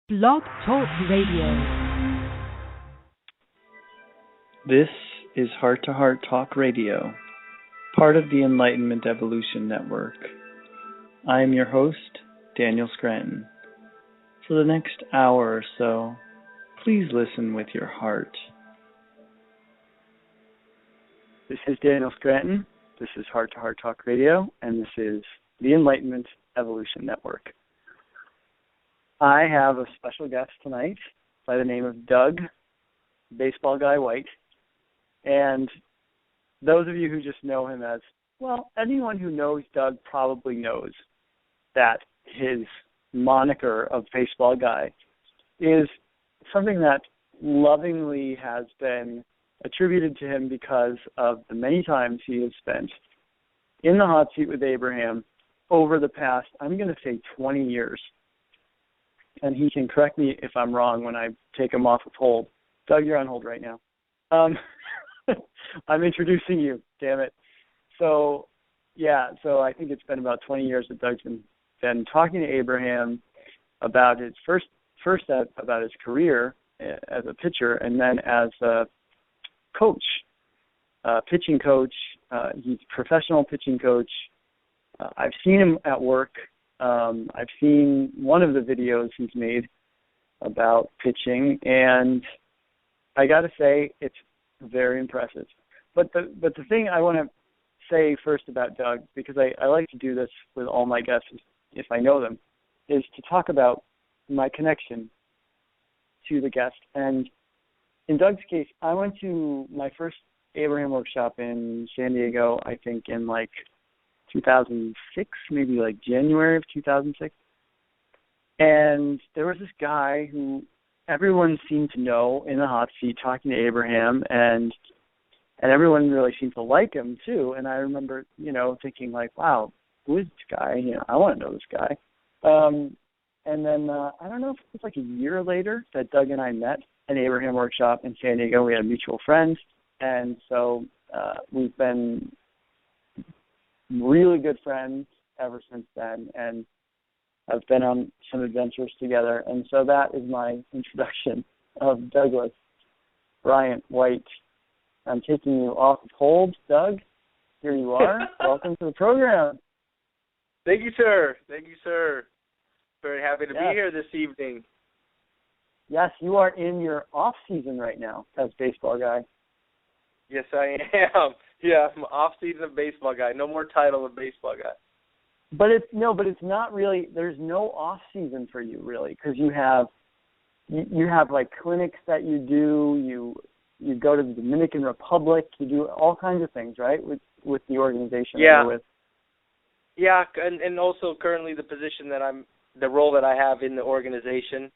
Blog Talk Radio. This is Heart to Heart Talk Radio, part of the Enlightenment Evolution Network. I am your host, Daniel Scranton. For the next hour or so, please listen with your heart. This is Daniel Scranton. This is Heart to Heart Talk Radio, and this is the Enlightenment Evolution Network. I have a special guest tonight by the name of Doug, Baseball Guy White. And those of you who just know him as, well, anyone who knows Doug probably knows that his moniker of Baseball Guy is something that lovingly has been attributed to him because of the many times he has spent in the hot seat with Abraham over the past, I'm going to say 20 years. And he can correct me if I'm wrong when I take him off of hold. Doug, you're on hold right now. I'm introducing you, damn it. So I think it's been about 20 years that Doug's been talking to Abraham about his first about his career as a pitcher, and then as a coach, pitching coach. He's a professional pitching coach. I've seen him at work. I've seen one of the videos he's made about pitching, and I got to say it's very impressive. But the thing I want to say first about Doug, because I like to do this with all my guests if I know them, is to talk about my connection to the guest. And in Doug's case, I went to my first Abraham workshop in San Diego, I think in 2006, maybe January of 2006. And there was this guy who everyone seemed to know in the hot seat talking to Abraham, and everyone really seemed to like him too. And I remember, thinking wow, who is this guy? I want to know this guy. And then I don't know if it was a year later that Doug and I met at Abraham workshop in San Diego. We had mutual friends, and so we've been really good friends ever since then, and I've been on some adventures together. And so that is my introduction of Douglas Bryant White. I'm taking you off of hold, Doug. Here you are. Welcome to the program. Thank you, sir. Very happy to be here this evening. Yes, you are in your off season right now as Baseball Guy. Yes, I am. Yeah, I'm off season of Baseball Guy. No more title of Baseball Guy. But it's not really. There's no off season for you really, because you have clinics that you do. You go to the Dominican Republic. You do all kinds of things, right, with the organization that you're with. Yeah, and also currently the role that I have in the organization.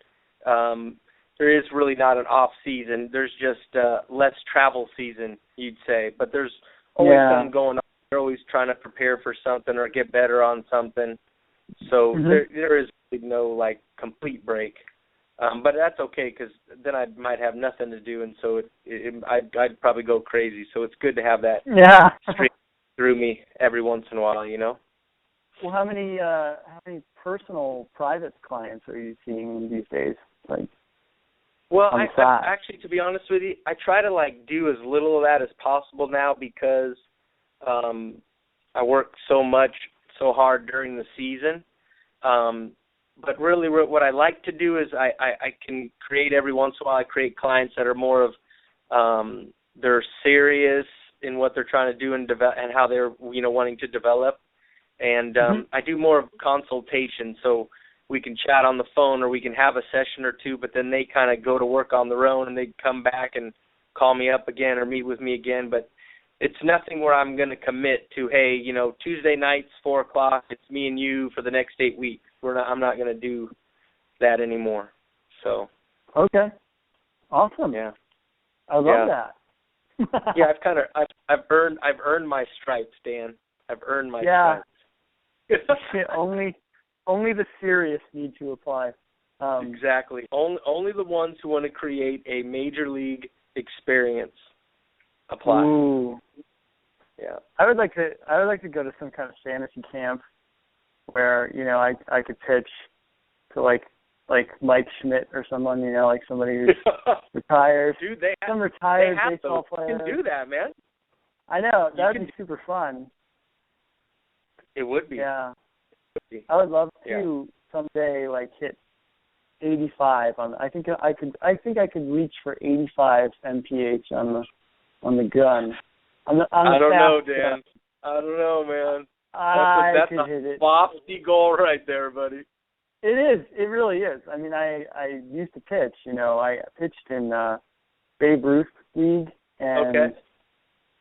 There is really not an off season. There's just less travel season, you'd say. But there's always something going on. They're always trying to prepare for something or get better on something. So there is really no complete break. But that's okay, because then I might have nothing to do, and so I'd probably go crazy. So it's good to have that stream through me every once in a while, Well, how many personal private clients are you seeing these days? Well, I actually, to be honest with you, I try to do as little of that as possible now, because I work so hard during the season. But really, what I like to do is I can create every once in a while. I create clients that are more of they're serious in what they're trying to do and how they're wanting to develop. And I do more of consultation, so we can chat on the phone or we can have a session or two, but then they kind of go to work on their own and they come back and call me up again or meet with me again. But it's nothing where I'm going to commit to, hey, Tuesday nights, 4 o'clock, it's me and you for the next 8 weeks. I'm not going to do that anymore. So. Okay. Awesome. Yeah. I love that. Yeah, I've earned my stripes, Dan. I've earned my stripes. Only the serious need to apply. Exactly. Only the ones who want to create a major league experience apply. Ooh. Yeah. I would like to go to some kind of fantasy camp where I could pitch to like Mike Schmidt or someone, like somebody who's retired. Dude, some retired they baseball player. You can do that, man. I know. That would be super fun. It would be. Yeah. I would love to someday hit 85 on. I think I could reach for 85 mph on the gun. I don't know, Dan. I don't know, man. That's a lofty goal right there, buddy. It is. It really is. I mean, I used to pitch. I pitched in Babe Ruth League, and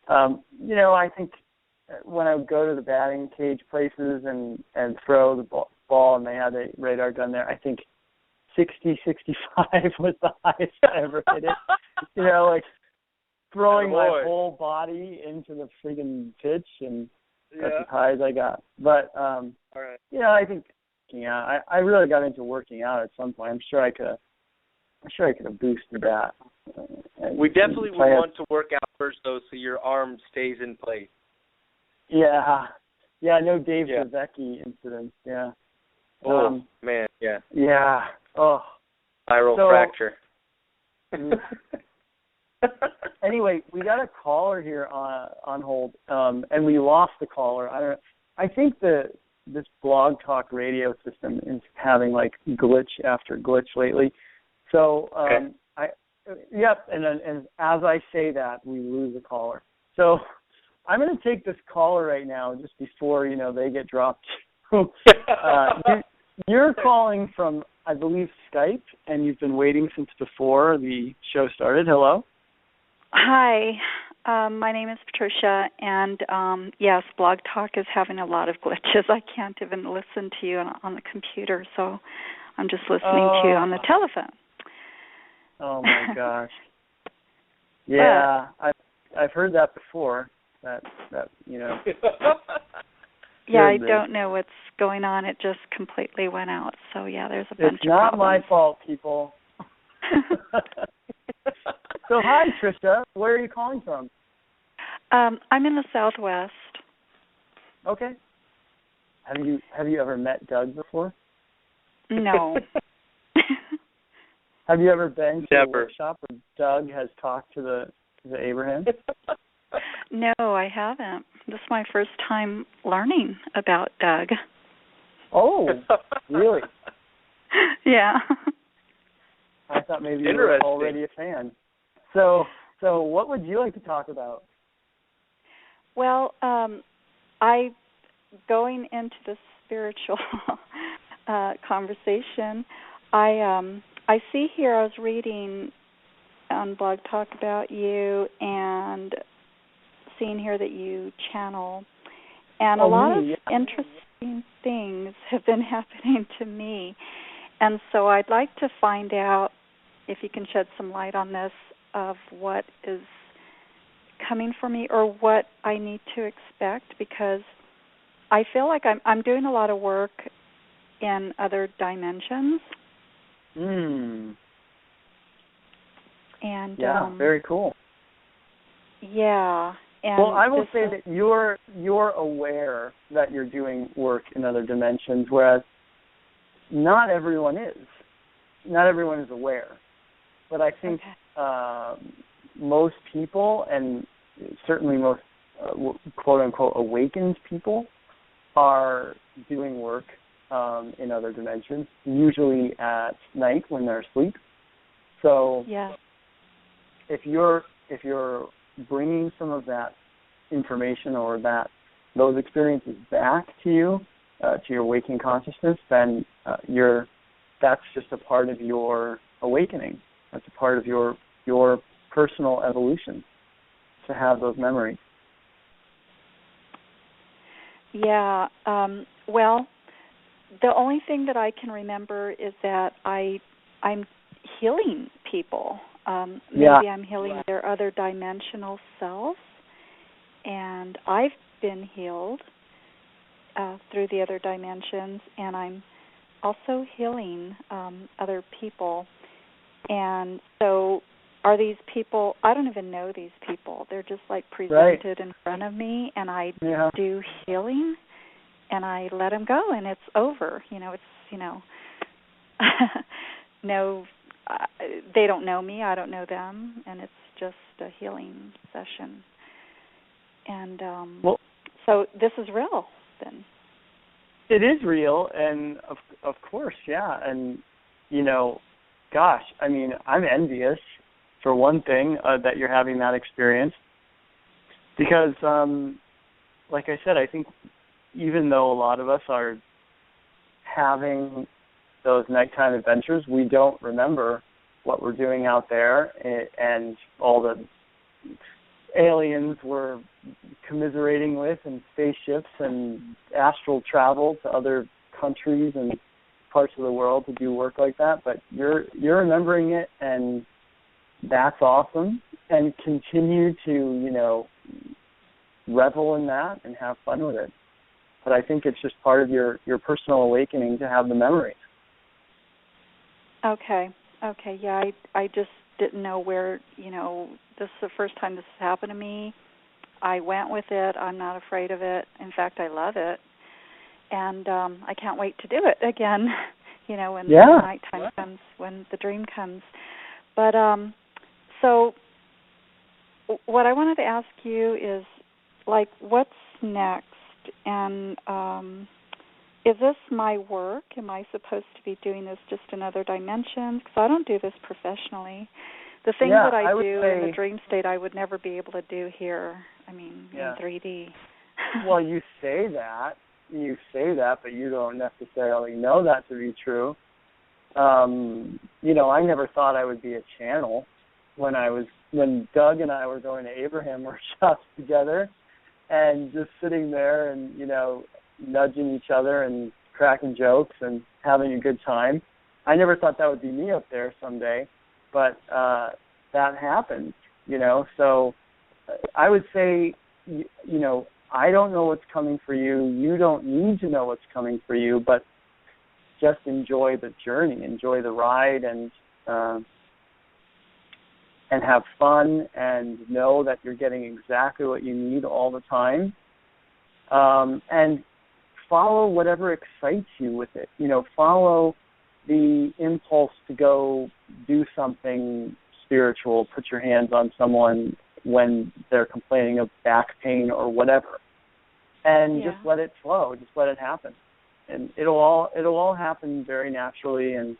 I think when I would go to the batting cage places and throw the ball, and they had a radar gun there, I think 60, 65 was the highest I ever hit it. Throwing my whole body into the friggin' pitch, and that's as high as I got. But all right. I think I really got into working out at some point. I'm sure I could have boosted that. We definitely would want to work out first, though, so your arm stays in place. Yeah. Yeah, I know Dave Zavecki incident. Yeah. Oh, man, yeah. Yeah. Oh. Spiral fracture. Anyway, we got a caller here on hold, and we lost the caller. I think this blog talk radio system is having glitch after glitch lately. So and as I say that, we lose the caller. So I'm going to take this caller right now, just before they get dropped. You're calling from, I believe, Skype, and you've been waiting since before the show started. Hello. Hi, my name is Patricia, and yes, Blog Talk is having a lot of glitches. I can't even listen to you on the computer, so I'm just listening to you on the telephone. Oh my gosh! Yeah, I've heard that before. That Yeah, I don't know what's going on. It just completely went out. So yeah, there's a bunch of problems. It's not my fault, people. So hi, Trisha. Where are you calling from? I'm in the Southwest. Okay. Have you ever met Doug before? No. Have you ever been to a workshop where Doug has talked to the Abraham? No, I haven't. This is my first time learning about Doug. Oh, really? Yeah. I thought maybe you were already a fan. So what would you like to talk about? Well, going into the spiritual conversation, I see here, I was reading on Blog Talk about you and seeing here that you channel, and a lot of interesting things have been happening to me, and so I'd like to find out if you can shed some light on this, of what is coming for me or what I need to expect, because I feel like I'm doing a lot of work in other dimensions. And very cool. Yeah. And well, I will say that you're aware that you're doing work in other dimensions, whereas not everyone is. Not everyone is aware. But I think most people, and certainly most quote-unquote awakened people, are doing work in other dimensions, usually at night when they're asleep. So if you're bringing some of that information or those experiences back to you, to your waking consciousness, then that's just a part of your awakening. That's a part of your personal evolution to have those memories. Yeah. Well, the only thing that I can remember is that I'm healing people. Maybe I'm healing their other dimensional selves, and I've been healed through the other dimensions, and I'm also healing other people. And so are these people, I don't even know these people. They're just presented in front of me, and I do healing, and I let them go, and it's over. no, they don't know me, I don't know them, and it's just a healing session. And so this is real, then. It is real, and of course, yeah. And, gosh, I mean, I'm envious, for one thing, that you're having that experience. Because, like I said, I think even though a lot of us are having those nighttime adventures, we don't remember what we're doing out there and all the aliens we're commiserating with, and spaceships and astral travel to other countries and parts of the world to do work like that. But you're remembering it, and that's awesome. And continue to, revel in that and have fun with it. But I think it's just part of your personal awakening to have the memories. Okay, yeah, I just didn't know where, this is the first time this has happened to me. I went with it. I'm not afraid of it. In fact, I love it. And I can't wait to do it again, when the nighttime comes, when the dream comes. But so what I wanted to ask you is, what's next? And is this my work? Am I supposed to be doing this just in other dimensions? Because I don't do this professionally. The things that I do in the dream state, I would never be able to do here. I mean, in 3D. Well, you say that, but you don't necessarily know that to be true. I never thought I would be a channel when Doug and I were going to Abraham workshops together, and just sitting there and nudging each other and cracking jokes and having a good time. I never thought that would be me up there someday, but that happened. So I would say, I don't know what's coming for you. You don't need to know what's coming for you, but just enjoy the journey, enjoy the ride, and have fun, and know that you're getting exactly what you need all the time. And follow whatever excites you with it. Follow the impulse to go do something spiritual, put your hands on someone when they're complaining of back pain or whatever. And just let it flow, just let it happen. And it'll all happen very naturally, and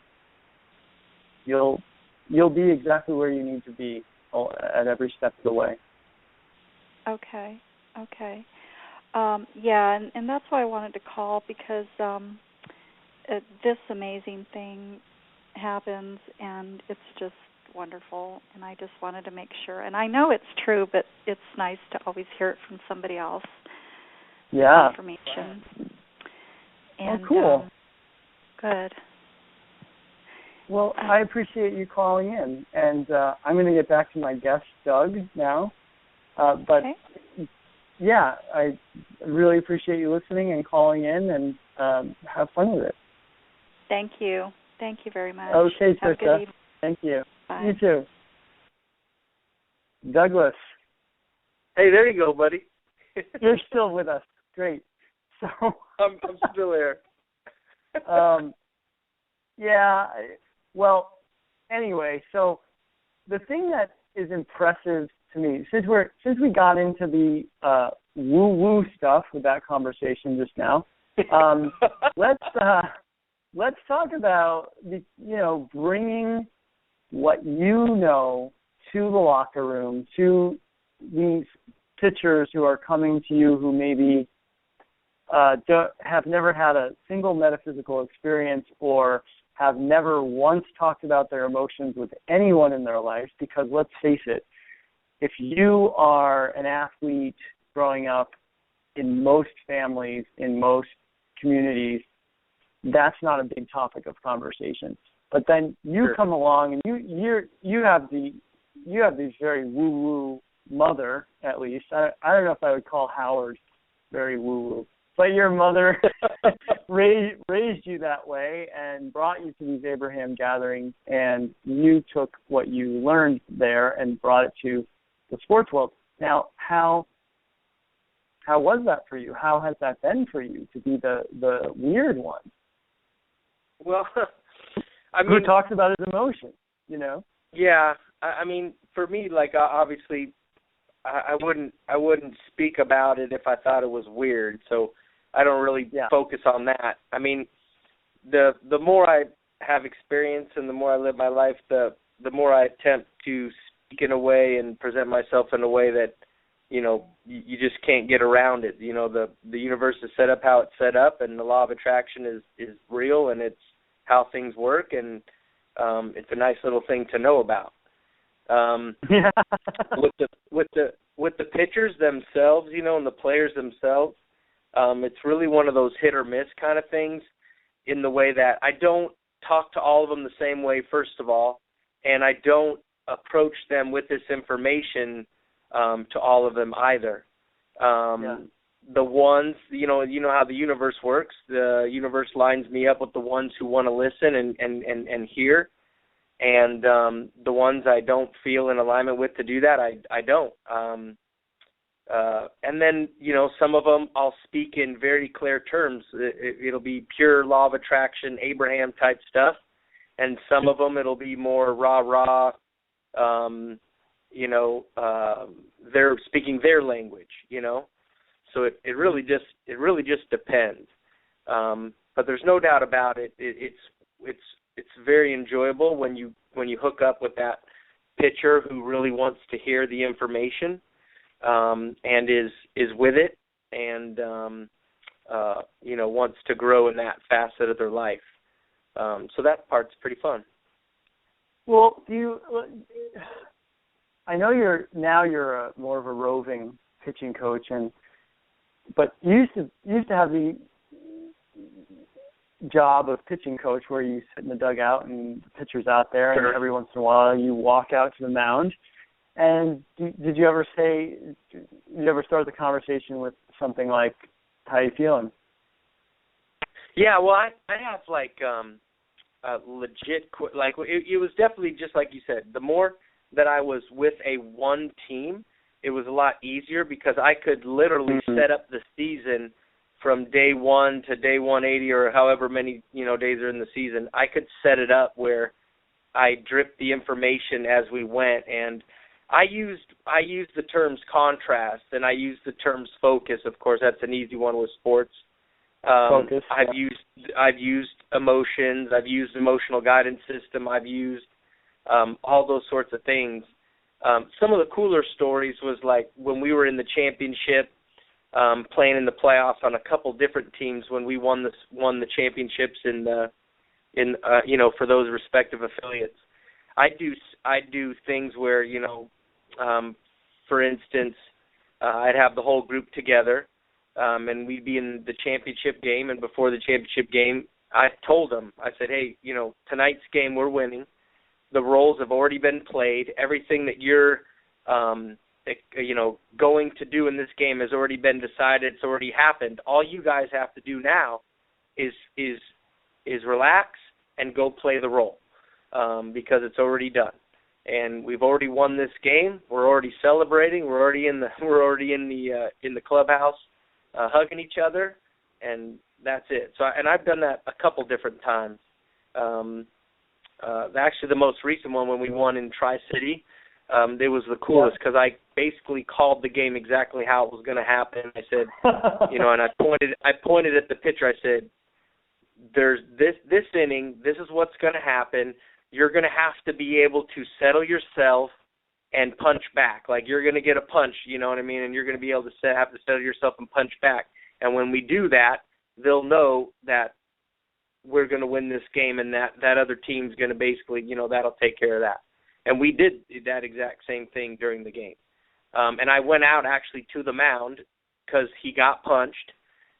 you'll be exactly where you need to be at every step of the way. Okay. And that's why I wanted to call, because this amazing thing happens, and it's just wonderful, and I just wanted to make sure. And I know it's true, but it's nice to always hear it from somebody else. Yeah. Confirmation. And, cool. Good. Well, I appreciate you calling in, and I'm going to get back to my guest, Doug, now. But, I really appreciate you listening and calling in, and have fun with it. Thank you. Thank you very much. Okay, Have a good evening. Thank you. Bye. You too. Douglas. Hey, there you go, buddy. You're still with us. Great. So I'm still here. Well, anyway, so the thing that is impressive to me, since we got into the woo-woo stuff with that conversation just now, let's talk about bringing what you know to the locker room, to these pitchers who are coming to you who maybe have never had a single metaphysical experience, or have never once talked about their emotions with anyone in their life. Because let's face it, if you are an athlete growing up in most families, in most communities, that's not a big topic of conversation. But then you come along, and you have this very woo-woo mother, at least. I don't know if I would call Howard very woo-woo, but your mother raised you that way and brought you to these Abraham gatherings, and you took what you learned there and brought it to the sports world. Now, how was that for you? How has that been for you to be the weird one? Well, who talks about his emotions, you know? Yeah, I mean, for me, like obviously, I wouldn't speak about it if I thought it was weird. So I don't really focus on that. I mean, the more I have experience and the more I live my life, the more I attempt to speak in a way and present myself in a way that, you know, you just can't get around it. You know, the universe is set up how it's set up, and the law of attraction is real, and it's how things work, and it's a nice little thing to know about. With the pitchers themselves, you know, and the players themselves, it's really one of those hit or miss kind of things, in the way that I don't talk to all of them the same way, first of all, and I don't approach them with this information to all of them either. The ones, you know how the universe works. The universe lines me up with the ones who want to listen and hear, and the ones I don't feel in alignment with to do that, I don't. And then, you know, some of them I'll speak in very clear terms. It'll be pure law of attraction, Abraham type stuff, and some of them it'll be more rah-rah, you know, they're speaking their language, you know. So it really just depends. But there's no doubt about it. It's very enjoyable when you hook up with that pitcher who really wants to hear the information, and is with it, and you know, wants to grow in that facet of their life. So that part's pretty fun. Well, I know you're more of a roving pitching coach, but you used to have the job of pitching coach, where you sit in the dugout and the pitcher's out there, and every once in a while you walk out to the mound. And did you ever start the conversation with something like, "How you feeling?" Yeah, well, I have like legit, like it was definitely just like you said. The more that I was with a one team, it was a lot easier, because I could literally set up the season from day 1 to day 180, or however many, you know, days are in the season. I could set it up where I dripped the information as we went, and I used the terms contrast, and I used the terms focus. Of course, that's an easy one with sports. Focus. I've used emotions. I've used emotional guidance system. I've used all those sorts of things. Some of the cooler stories was like when we were in the championship, playing in the playoffs on a couple different teams, when we won the championships in you know, for those respective affiliates. I do things where, you know, for instance, I'd have the whole group together, and we'd be in the championship game, and before the championship game, I told them, I said, hey, you know, tonight's game we're winning. The roles have already been played. Everything that you're, you know, going to do in this game has already been decided. It's already happened. All you guys have to do now is relax and go play the role, because it's already done. And we've already won this game. We're already celebrating. We're already in the clubhouse, hugging each other, and that's it. So, and I've done that a couple different times. Actually, the most recent one, when we won in Tri-City, it was the coolest, because I basically called the game exactly how it was going to happen. I said, you know, and I pointed at the pitcher. I said, there's this inning, this is what's going to happen. You're going to have to be able to settle yourself and punch back. Like, you're going to get a punch, you know what I mean? And you're going to be able to have to settle yourself and punch back. And when we do that, they'll know that we're going to win this game, and that other team's going to basically, you know, that'll take care of that. And we did that exact same thing during the game. And I went out actually to the mound, because he got punched,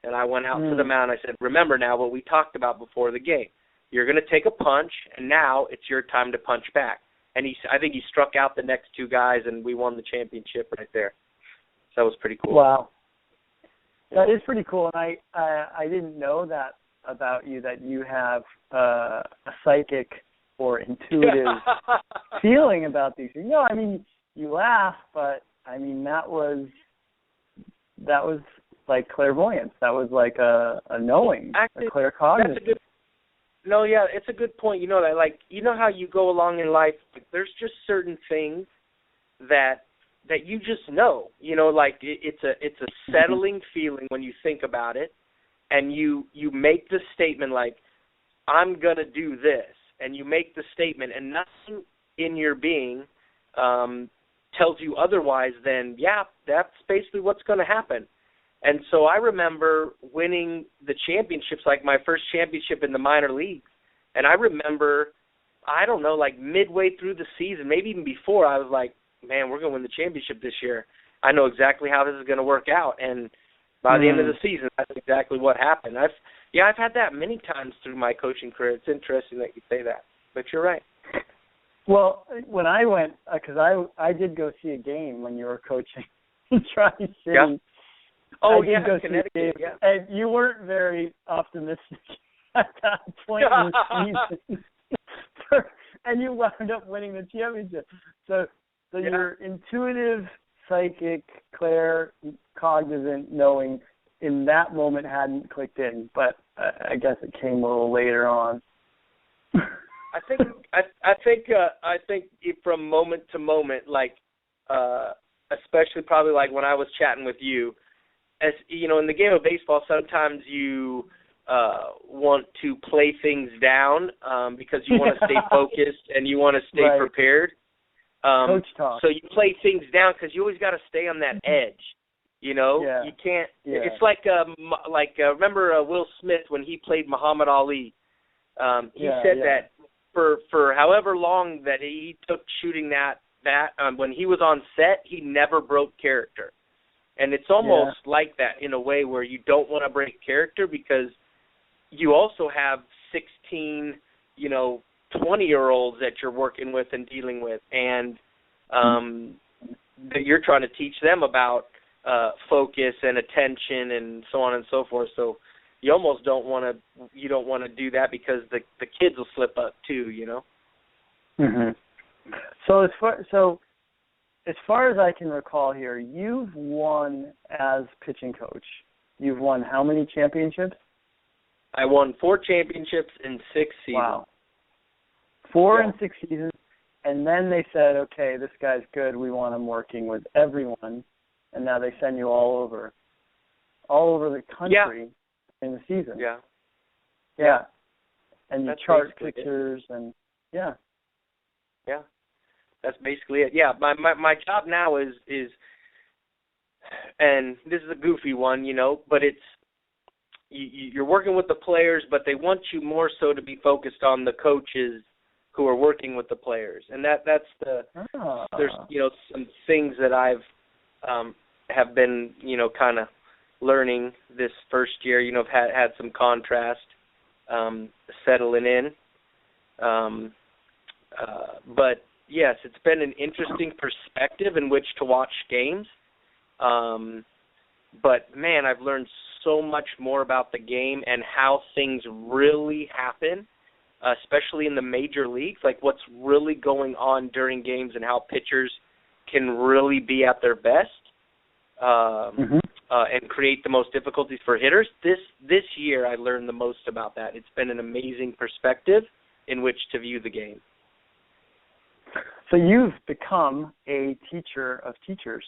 and I went out to the mound. I said, remember now what we talked about before the game. You're going to take a punch, and now it's your time to punch back. And I think he struck out the next two guys, and we won the championship right there. So that was pretty cool. Wow. That is pretty cool. And I didn't know that about you, that you have a psychic or intuitive feeling about these things. No, I mean, you laugh, but I mean, that was like clairvoyance. That was like a knowing, actually, a claircognizance. No, yeah, it's a good point. You know that, like, you know how you go along in life, like, there's just certain things that you just know. You know, like it's a settling feeling when you think about it, and you make the statement like, I'm gonna do this, and you make the statement, and nothing in your being tells you otherwise than, yeah, that's basically what's going to happen. And so I remember winning the championships, like my first championship in the minor leagues. And I remember, I don't know, like midway through the season, maybe even before, I was like, man, we're going to win the championship this year. I know exactly how this is going to work out. And by the end of the season, that's exactly what happened. I've had that many times through my coaching career. It's interesting that you say that, but you're right. Well, when I went, because I did go see a game when you were coaching in Tri-City. Yeah. Oh, I did go Connecticut, see a game, yeah. and you weren't very optimistic at that point in the season. And you wound up winning the championship. So your intuitive, psychic, claircognizant knowing in that moment hadn't clicked in, but I guess it came a little later on. I think from moment to moment, like especially probably like when I was chatting with you, as you know, in the game of baseball, sometimes you want to play things down because you want to stay focused and you want to stay prepared. Coach talk. So you play things down because you always got to stay on that edge. You know, you can't. Yeah. It's like remember Will Smith when he played Muhammad Ali. He said that for however long that he took shooting that when he was on set, he never broke character. And it's almost like that in a way where you don't want to break character because you also have 16, 20-year-olds that you're working with and dealing with, and that you're trying to teach them about focus and attention and so on and so forth. So you almost don't want to do that because the kids will slip up too, Mm-hmm. So as far as I can recall here, you've won as pitching coach. You've won how many championships? I won 4 championships in 6 seasons. Wow. 4 in 6 seasons, and then they said, okay, this guy's good. We want him working with everyone, and now they send you all over the country in the season. Yeah. And you chart pictures and Yeah. That's basically it. Yeah, my job now is, and this is a goofy one, but it's you're working with the players, but they want you more so to be focused on the coaches who are working with the players, and that's there's some things that I've have been kind of learning this first year. I've had some contrast settling in, but yes, it's been an interesting perspective in which to watch games. But, man, I've learned so much more about the game and how things really happen, especially in the major leagues, like what's really going on during games and how pitchers can really be at their best and create the most difficulties for hitters. This year I learned the most about that. It's been an amazing perspective in which to view the game. So you've become a teacher of teachers.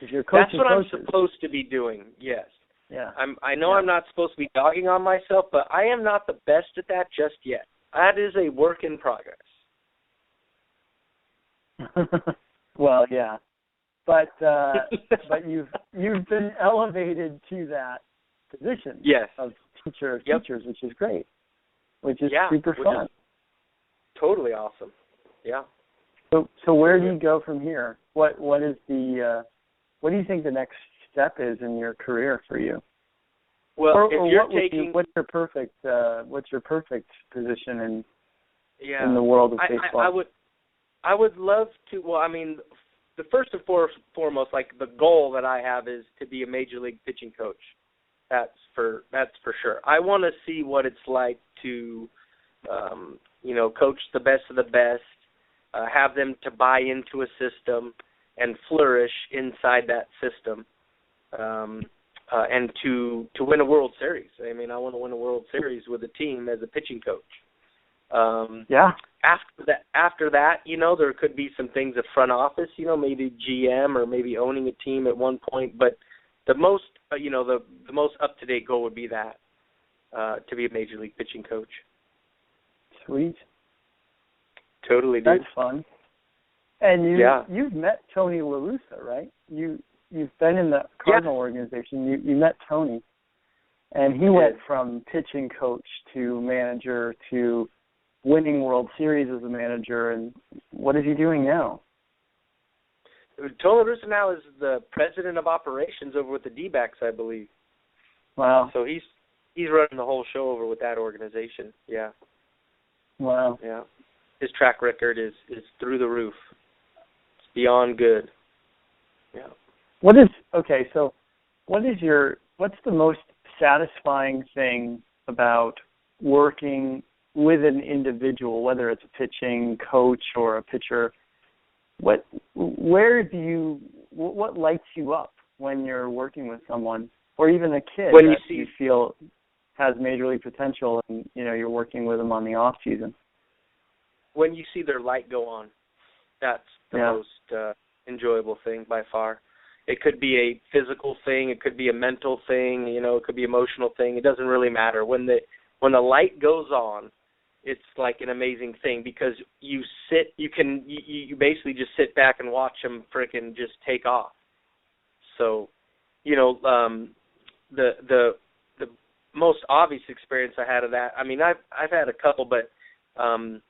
That's what I'm supposed to be doing, yes. Yeah. I know I'm not supposed to be dogging on myself, but I am not the best at that just yet. That is a work in progress. Well, yeah. But you've been elevated to that position of teacher of teachers, which is great. Which is super fun. Totally awesome. Yeah. So where do you go from here? What do you think the next step is in your career for you? Well, what's your perfect position in the world of baseball? I would love to. Well, I mean, the first and foremost, like the goal that I have is to be a major league pitching coach. That's for sure. I want to see what it's like to coach the best of the best, have them to buy into a system and flourish inside that system. and to win a World Series. I mean, I want to win a World Series with a team as a pitching coach. After that, you know, there could be some things at front office, you know, maybe GM or maybe owning a team at one point. But the most, the most up-to-date goal would be that, to be a major league pitching coach. Sweet. Totally, dude. That's fun. And you've met Tony LaRussa, right? You've been in the Cardinal organization. You met Tony, and he went from pitching coach to manager to winning World Series as a manager. And what is he doing now? Tony LaRussa now is the president of operations over with the D-backs, I believe. Wow. So he's running the whole show over with that organization. Yeah. Wow. Yeah. His track record is through the roof. It's beyond good. Yeah. What's the most satisfying thing about working with an individual, whether it's a pitching coach or a pitcher? What lights you up when you're working with someone, or even a kid that you feel has major league potential, and you're working with them on the off season? When you see their light go on, that's the most enjoyable thing by far. It could be a physical thing, it could be a mental thing, it could be an emotional thing. It doesn't really matter. When the light goes on, it's like an amazing thing, because you basically just sit back and watch them frickin' just take off. So, the most obvious experience I had of that, I mean, I've had a couple, but some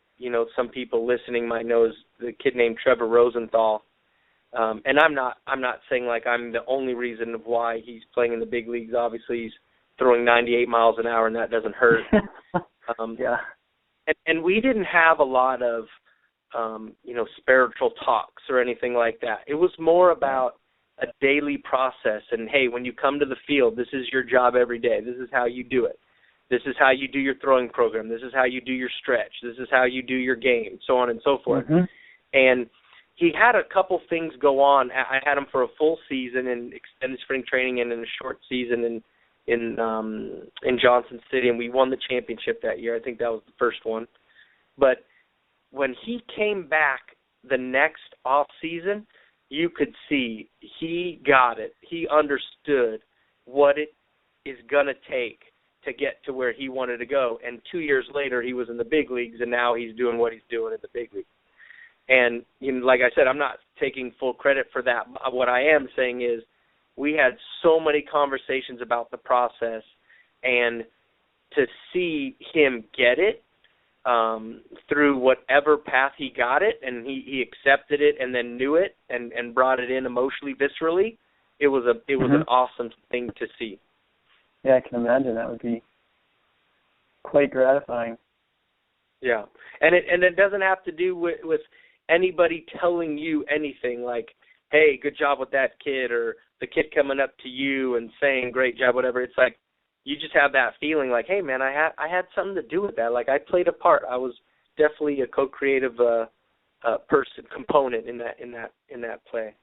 people listening might know, is the kid named Trevor Rosenthal. And I'm not saying like I'm the only reason of why he's playing in the big leagues. Obviously, he's throwing 98 miles an hour, and that doesn't hurt. And we didn't have a lot of, spiritual talks or anything like that. It was more about a daily process. And, hey, when you come to the field, this is your job every day. This is how you do it. This is how you do your throwing program. This is how you do your stretch. This is how you do your game, so on and so forth. Mm-hmm. And he had a couple things go on. I had him for a full season in extended spring training and in a short season in Johnson City, and we won the championship that year. I think that was the first one. But when he came back the next off season, you could see he got it. He understood what it is going to take to get to where he wanted to go. And 2 years later, he was in the big leagues, and now he's doing what he's doing in the big leagues. And like I said, I'm not taking full credit for that. What I am saying is we had so many conversations about the process, and to see him get it through whatever path he got it, and he accepted it and then knew it and brought it in emotionally, viscerally, it was an awesome thing to see. Yeah, I can imagine that would be quite gratifying. Yeah, and it doesn't have to do with anybody telling you anything like, hey, good job with that kid, or the kid coming up to you and saying great job, whatever. It's like you just have that feeling like, hey, man, I had something to do with that. Like I played a part. I was definitely a co-creative component in that play.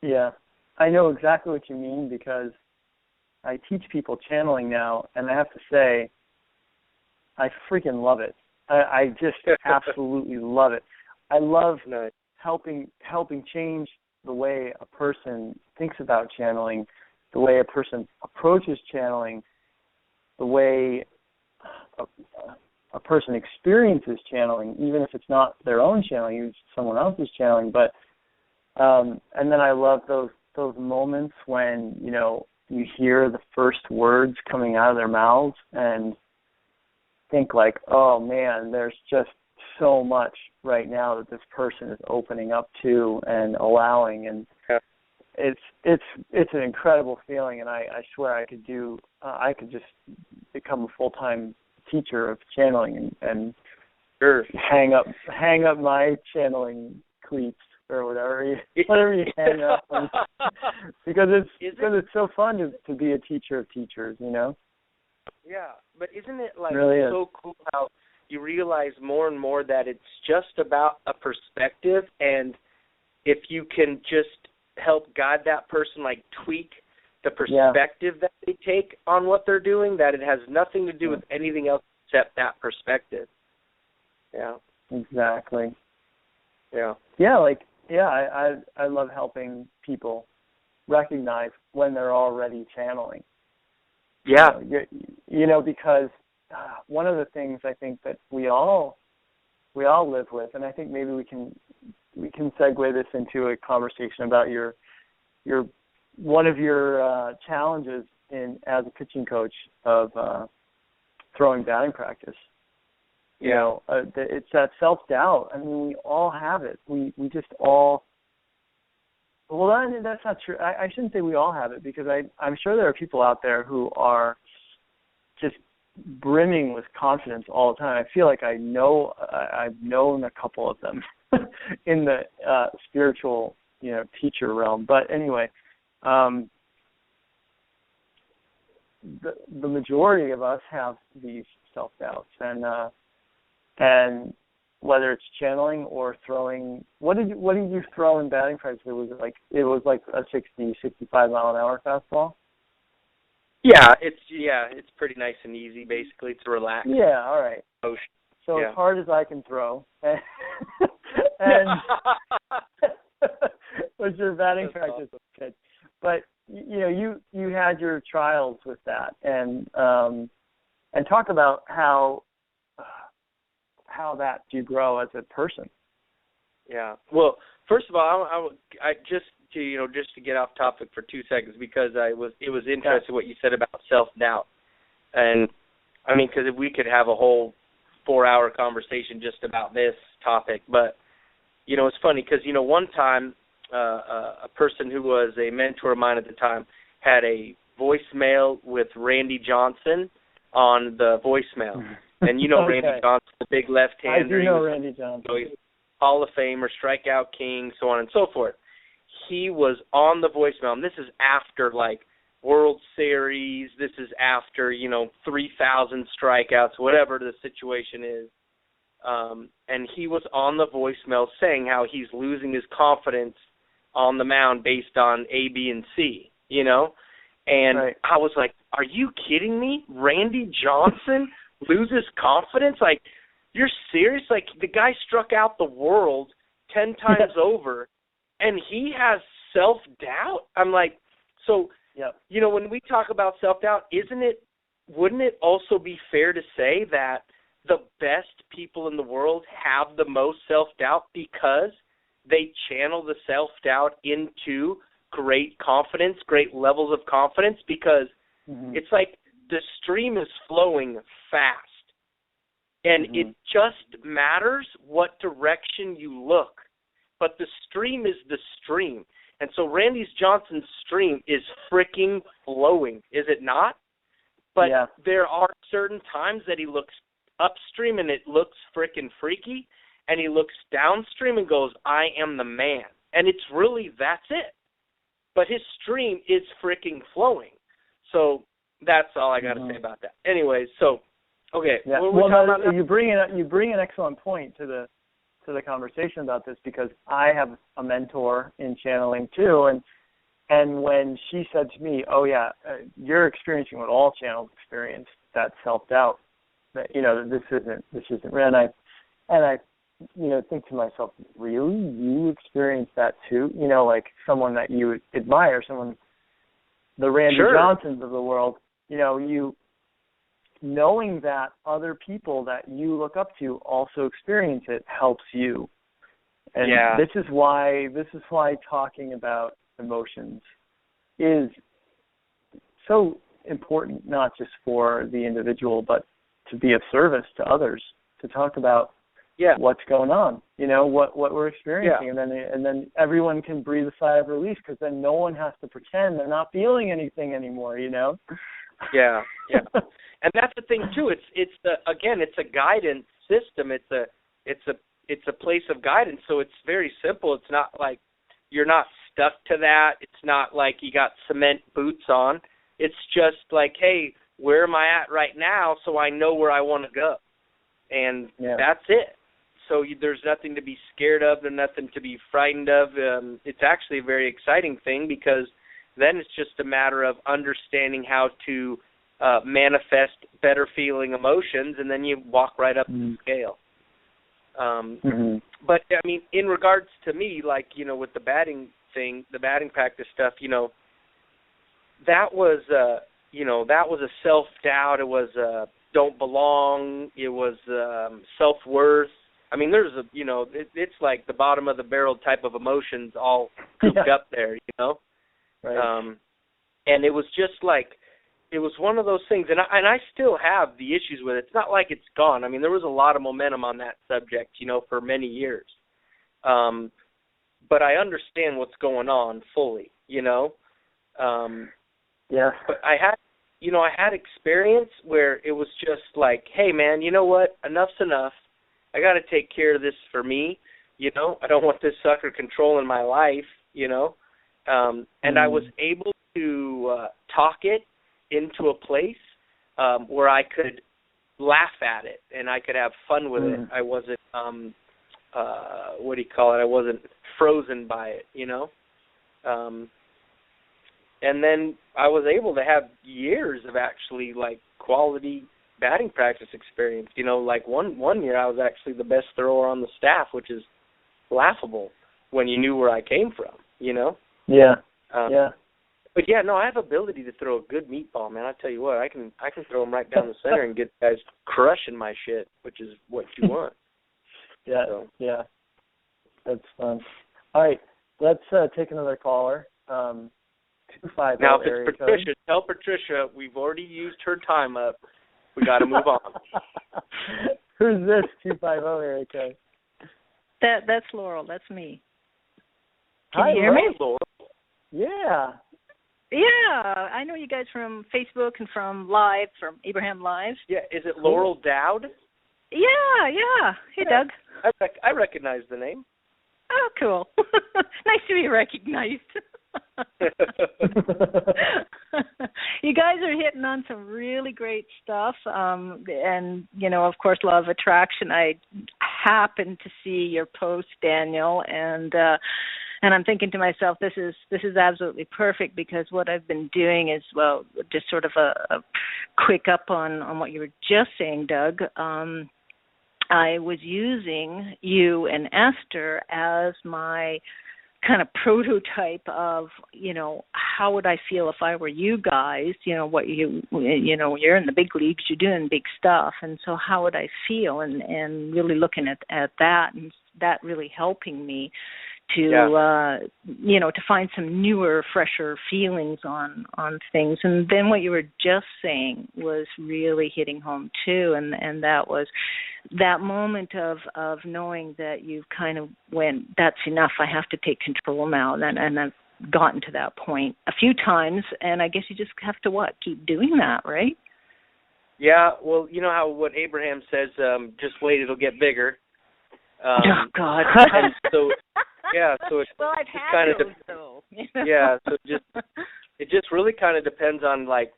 Yeah, I know exactly what you mean, because I teach people channeling now, and I have to say, I freaking love it. I just absolutely love it. I love helping change the way a person thinks about channeling, the way a person approaches channeling, the way a person experiences channeling, even if it's not their own channeling, it's someone else's channeling. But and then I love those moments when you hear the first words coming out of their mouths and think like, oh man, there's just so much right now that this person is opening up to and allowing, and it's an incredible feeling. And I swear I could just become a full-time teacher of channeling and hang up my channeling cleats or whatever you hang up on, because it's so fun to be a teacher of teachers, Yeah, but isn't it like really so cool how you realize more and more that it's just about a perspective, and if you can just help guide that person, like tweak the perspective that they take on what they're doing, that it has nothing to do with anything else except that perspective. Yeah. Exactly. Yeah. Yeah, I love helping people recognize when they're already channeling. Yeah. Because one of the things I think that we all live with, and I think maybe we can segue this into a conversation about your one of your challenges as a pitching coach of throwing batting practice. It's that self-doubt. I mean, we all have it. We just all. Well, that's not true. I shouldn't say we all have it, because I'm sure there are people out there who are just brimming with confidence all the time. I feel like I've known a couple of them in the spiritual, teacher realm. But anyway, the majority of us have these self-doubts, and whether it's channeling or throwing, what did you throw in batting practice? It was like a 60, 65 mile an hour fastball. Yeah, it's pretty nice and easy, basically, to relax. Yeah, all right. So as hard as I can throw, and was your batting practice good? But you had your trials with that, and talk about how that you grow as a person. Yeah. Well, first of all, I just to get off topic for 2 seconds, because it was interesting what you said about self-doubt. And I mean, because if we could have a whole 4-hour conversation just about this topic, but it's funny because one time a person who was a mentor of mine at the time had a voicemail with Randy Johnson on the voicemail. And okay. Randy Johnson, the big left-hander. I do know Randy Johnson. He's Hall of Famer, strikeout king, so on and so forth. He was on the voicemail, and this is after, World Series. This is after, 3,000 strikeouts, whatever the situation is. And he was on the voicemail saying how he's losing his confidence on the mound based on A, B, and C, And right. I was like, are you kidding me? Randy Johnson loses confidence? You're serious? The guy struck out the world 10 times over, and he has self-doubt? I'm like, so, when we talk about self-doubt, wouldn't it also be fair to say that the best people in the world have the most self-doubt because they channel the self-doubt into great confidence, great levels of confidence? Because it's like the stream is flowing fast. And it just matters what direction you look. But the stream is the stream. And so Randy Johnson's stream is freaking flowing, is it not? But there are certain times that he looks upstream and it looks freaking freaky, and he looks downstream and goes, I am the man. And it's really, that's it. But his stream is freaking flowing. So that's all I got to say about that. Anyways, so, okay. Yeah. You bring an excellent point to the conversation about this, because I have a mentor in channeling too, and when she said to me, you're experiencing what all channels experience, that self-doubt, that this isn't real, and I think to myself, really, you experience that too? Like someone that you admire, the Randy Johnsons of the world, you knowing that other people that you look up to also experience it helps you. And this is why talking about emotions is so important, not just for the individual, but to be of service to others, to talk about what's going on, what we're experiencing, and then everyone can breathe a sigh of relief, because then no one has to pretend they're not feeling anything anymore, Yeah. And that's the thing too. It's a guidance system. It's a place of guidance. So it's very simple. It's not like you're not stuck to that. It's not like you got cement boots on. It's just like, hey, where am I at right now? So I know where I want to go, and that's it. So there's nothing to be scared of. There's nothing to be frightened of. It's actually a very exciting thing, because Then it's just a matter of understanding how to manifest better feeling emotions, and then you walk right up the scale. But, I mean, in regards to me, like, you know, with the batting thing, the batting practice stuff, you know, that was a self-doubt. It was don't belong. It was self-worth. I mean, there's it's like the bottom of the barrel type of emotions all cooped up there, you know? Right. And it was just like, it was one of those things, and I still have the issues with it. It's not like it's gone. I mean, there was a lot of momentum on that subject, you know, for many years. But I understand what's going on fully, you know? But I had experience where it was just like, hey, man, you know what? Enough's enough. I got to take care of this for me, you know? I don't want this sucker controlling my life, you know? And I was able to talk it into a place where I could laugh at it and I could have fun with it. I wasn't, I wasn't frozen by it, you know? And then I was able to have years of actually, like, quality batting practice experience. You know, like one year I was actually the best thrower on the staff, which is laughable when you knew where I came from, you know? Yeah. But yeah, no, I have ability to throw a good meatball, man. I tell you what, I can throw them right down the center and get guys crushing my shit, which is what you want. Yeah. That's fun. All right, let's take another caller. 250 now, if area it's Patricia, code. tell Patricia we've already used her time up. We got to move on. Who's this 250 area code? That's Laurel. That's me. Hi, Can you hear me? Laurel. Yeah. Yeah, I know you guys from Facebook and from Abraham Live. Yeah, is it Laurel Dowd? Yeah. Hey, Doug. I recognize the name. Oh, cool. Nice to be recognized. You guys are hitting on some really great stuff, and you know, of course, law of attraction. I happened to see your post, Daniel, and I'm thinking to myself, this is absolutely perfect, because what I've been doing is, well, just sort of a quick up on what you were just saying, Doug. I was using you and Esther as my kind of prototype of, you know, how would I feel if I were you guys, you know, you're in the big leagues, you're doing big stuff, and so how would I feel, and really looking at that, and that really helping me to you know, to find some newer, fresher feelings on things. And then what you were just saying was really hitting home too, and that was that moment of knowing that you've kind of went, that's enough, I have to take control now, and I've gotten to that point a few times, and I guess you just have to keep doing that, right? Yeah, well, you know how what Abraham says, just wait, it'll get bigger. Oh God! And so, yeah, so it's well, I've had kind those, of though. You know? Yeah, so it just really kind of depends on, like,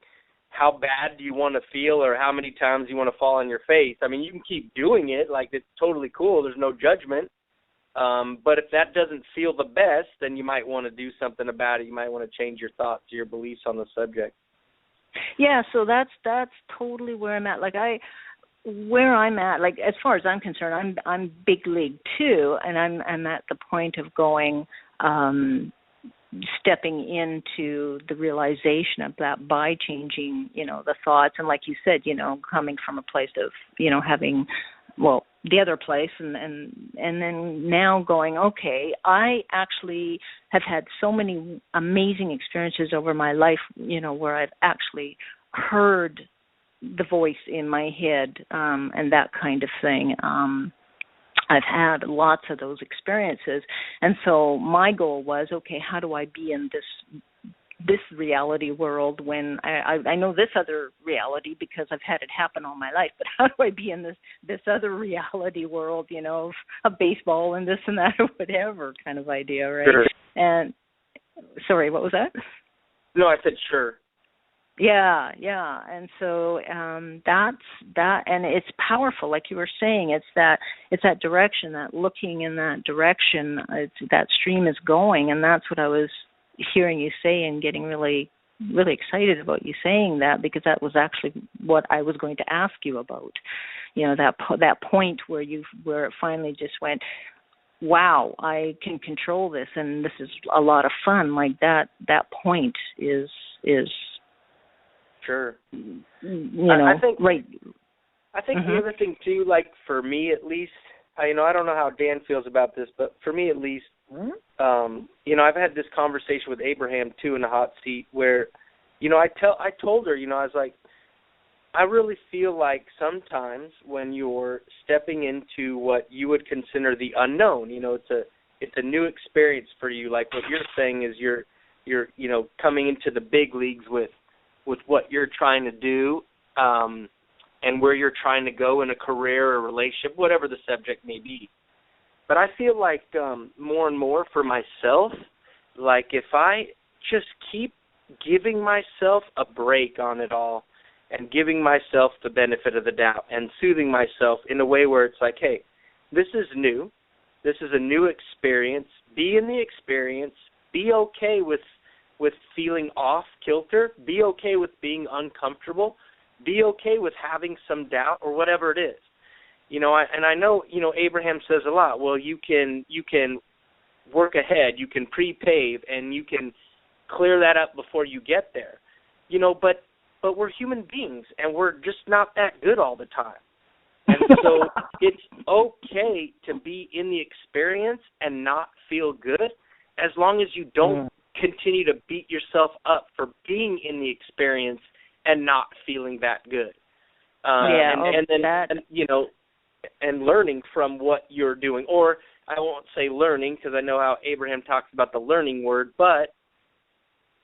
how bad do you want to feel, or how many times you want to fall on your face. I mean, you can keep doing it, like, it's totally cool. There's no judgment. But if that doesn't feel the best, then you might want to do something about it. You might want to change your thoughts or your beliefs on the subject. Yeah, so that's totally where I'm at. Like where I'm at, like, as far as I'm concerned, I'm big league too, and I'm at the point of going, stepping into the realization of that by changing, you know, the thoughts, and like you said, you know, coming from a place of, you know, having, well, the other place, and then now going, okay, I actually have had so many amazing experiences over my life, you know, where I've actually heard the voice in my head, and that kind of thing. I've had lots of those experiences, and so my goal was, okay, how do I be in this reality world when I know this other reality because I've had it happen all my life, but how do I be in this other reality world, you know, of baseball and this and that or whatever kind of idea, right? Sure. And sorry, what was that? No, I said sure. Yeah, and so that's that, and it's powerful, like you were saying. It's that direction, that looking in that direction. That stream is going, and that's what I was hearing you say and getting really, really excited about you saying that, because that was actually what I was going to ask you about. That point where it finally just went, wow, I can control this, and this is a lot of fun. Like that point is sure. I think right. I think the other thing too, like for me at least, I don't know how Dan feels about this, but for me at least, I've had this conversation with Abraham too in the hot seat where, I told her, I was like, I really feel like sometimes when you're stepping into what you would consider the unknown, it's a new experience for you. Like what you're saying is you're coming into the big leagues with what you're trying to do, and where you're trying to go in a career or relationship, whatever the subject may be. But I feel like more and more for myself, like if I just keep giving myself a break on it all and giving myself the benefit of the doubt and soothing myself in a way where it's like, hey, this is new. This is a new experience. Be in the experience. Be okay with feeling off kilter. Be okay with being uncomfortable. Be okay with having some doubt or whatever it is. I know, Abraham says a lot, well, you can work ahead, you can pre-pave, and you can clear that up before you get there. But we're human beings, and we're just not that good all the time. And so it's okay to be in the experience and not feel good, as long as you don't continue to beat yourself up for being in the experience and not feeling that good. And learning from what you're doing. Or I won't say learning, because I know how Abraham talks about the learning word, but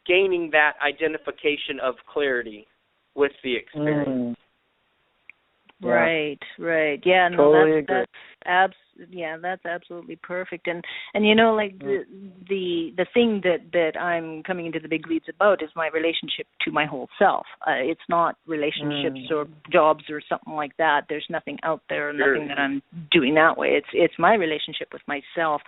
gaining that identification of clarity with the experience. Right. Yeah, no, totally that's absolutely perfect. And like the thing that I'm coming into the big leads about is my relationship to my whole self. It's not relationships or jobs or something like that. There's nothing out there, nothing that I'm doing that way. It's my relationship with myself,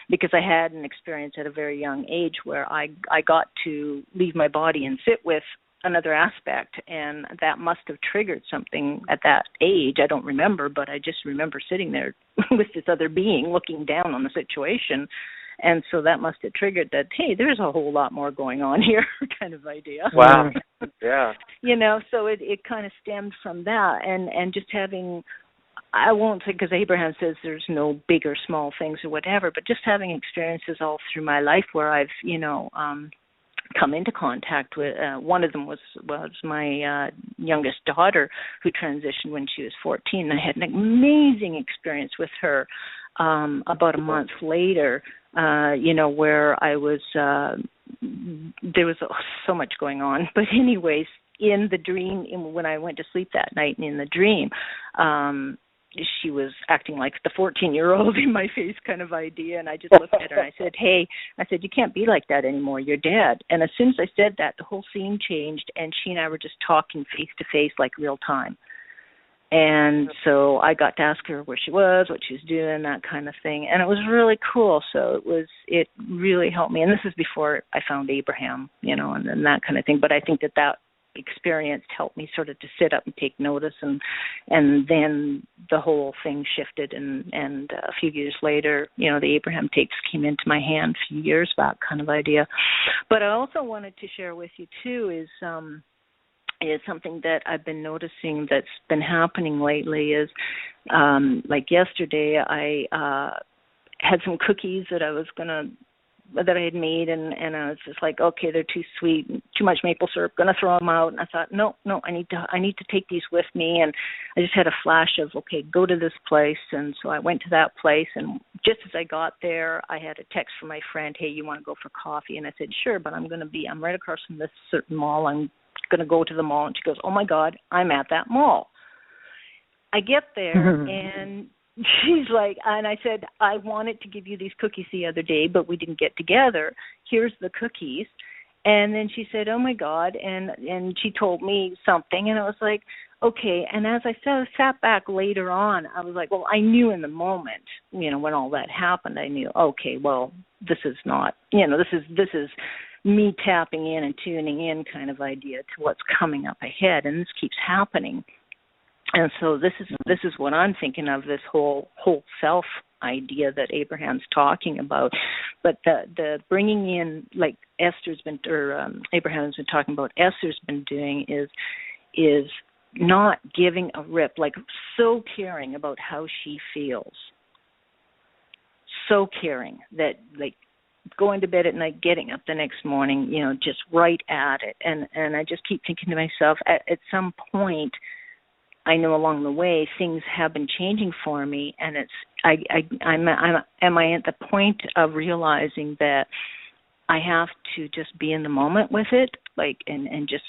because I had an experience at a very young age where I got to leave my body and sit with another aspect, and that must have triggered something at that age. I don't remember, but I just remember sitting there with this other being looking down on the situation, and so that must have triggered that, hey, there's a whole lot more going on here kind of idea. Wow. Yeah. So it kind of stemmed from that, and just having, I won't say, because Abraham says there's no big or small things or whatever, but just having experiences all through my life where I've, come into contact with, one of them was my youngest daughter, who transitioned when she was 14. I had an amazing experience with her about a month later, where I was, there was so much going on. But anyways, in the dream, when I went to sleep that night and in the dream, she was acting like the 14-year-old in my face kind of idea, and I just looked at her and I said, hey, you can't be like that anymore, you're dead. And as soon as I said that, the whole scene changed, and she and I were just talking face to face like real time. And so I got to ask her where she was, what she was doing, that kind of thing, and it was really cool. So it really helped me, and this is before I found Abraham, and that kind of thing. But I think that experience helped me sort of to sit up and take notice, and then the whole thing shifted, and a few years later, the Abraham tapes came into my hand a few years back kind of idea. But I also wanted to share with you too is something that I've been noticing that's been happening lately is like yesterday I had some cookies that I had made, and I was just like, okay, they're too sweet, too much maple syrup, gonna throw them out. And I thought, no, I need to take these with me. And I just had a flash of, okay, go to this place. And so I went to that place, and just as I got there, I had a text from my friend, hey, you want to go for coffee? And I said, sure, but I'm right across from this certain mall. I'm gonna go to the mall. And she goes, oh my God, I'm at that mall. I get there and she's like, and I said, I wanted to give you these cookies the other day, but we didn't get together. Here's the cookies. And then she said, oh my God, and she told me something, and I was like, okay. And as I sat back later on, I was like, well, I knew in the moment, when all that happened, I knew, okay, well, this is not, this is me tapping in and tuning in kind of idea to what's coming up ahead, and this keeps happening. And so this is what I'm thinking of, this whole self idea that Abraham's talking about. But the bringing in, like Abraham's been talking about, Esther's been doing is not giving a rip, like so caring about how she feels. So caring that, like, going to bed at night, getting up the next morning, just right at it. And I just keep thinking to myself, at some point, I know along the way things have been changing for me, and am I at the point of realizing that I have to just be in the moment with it, like, and just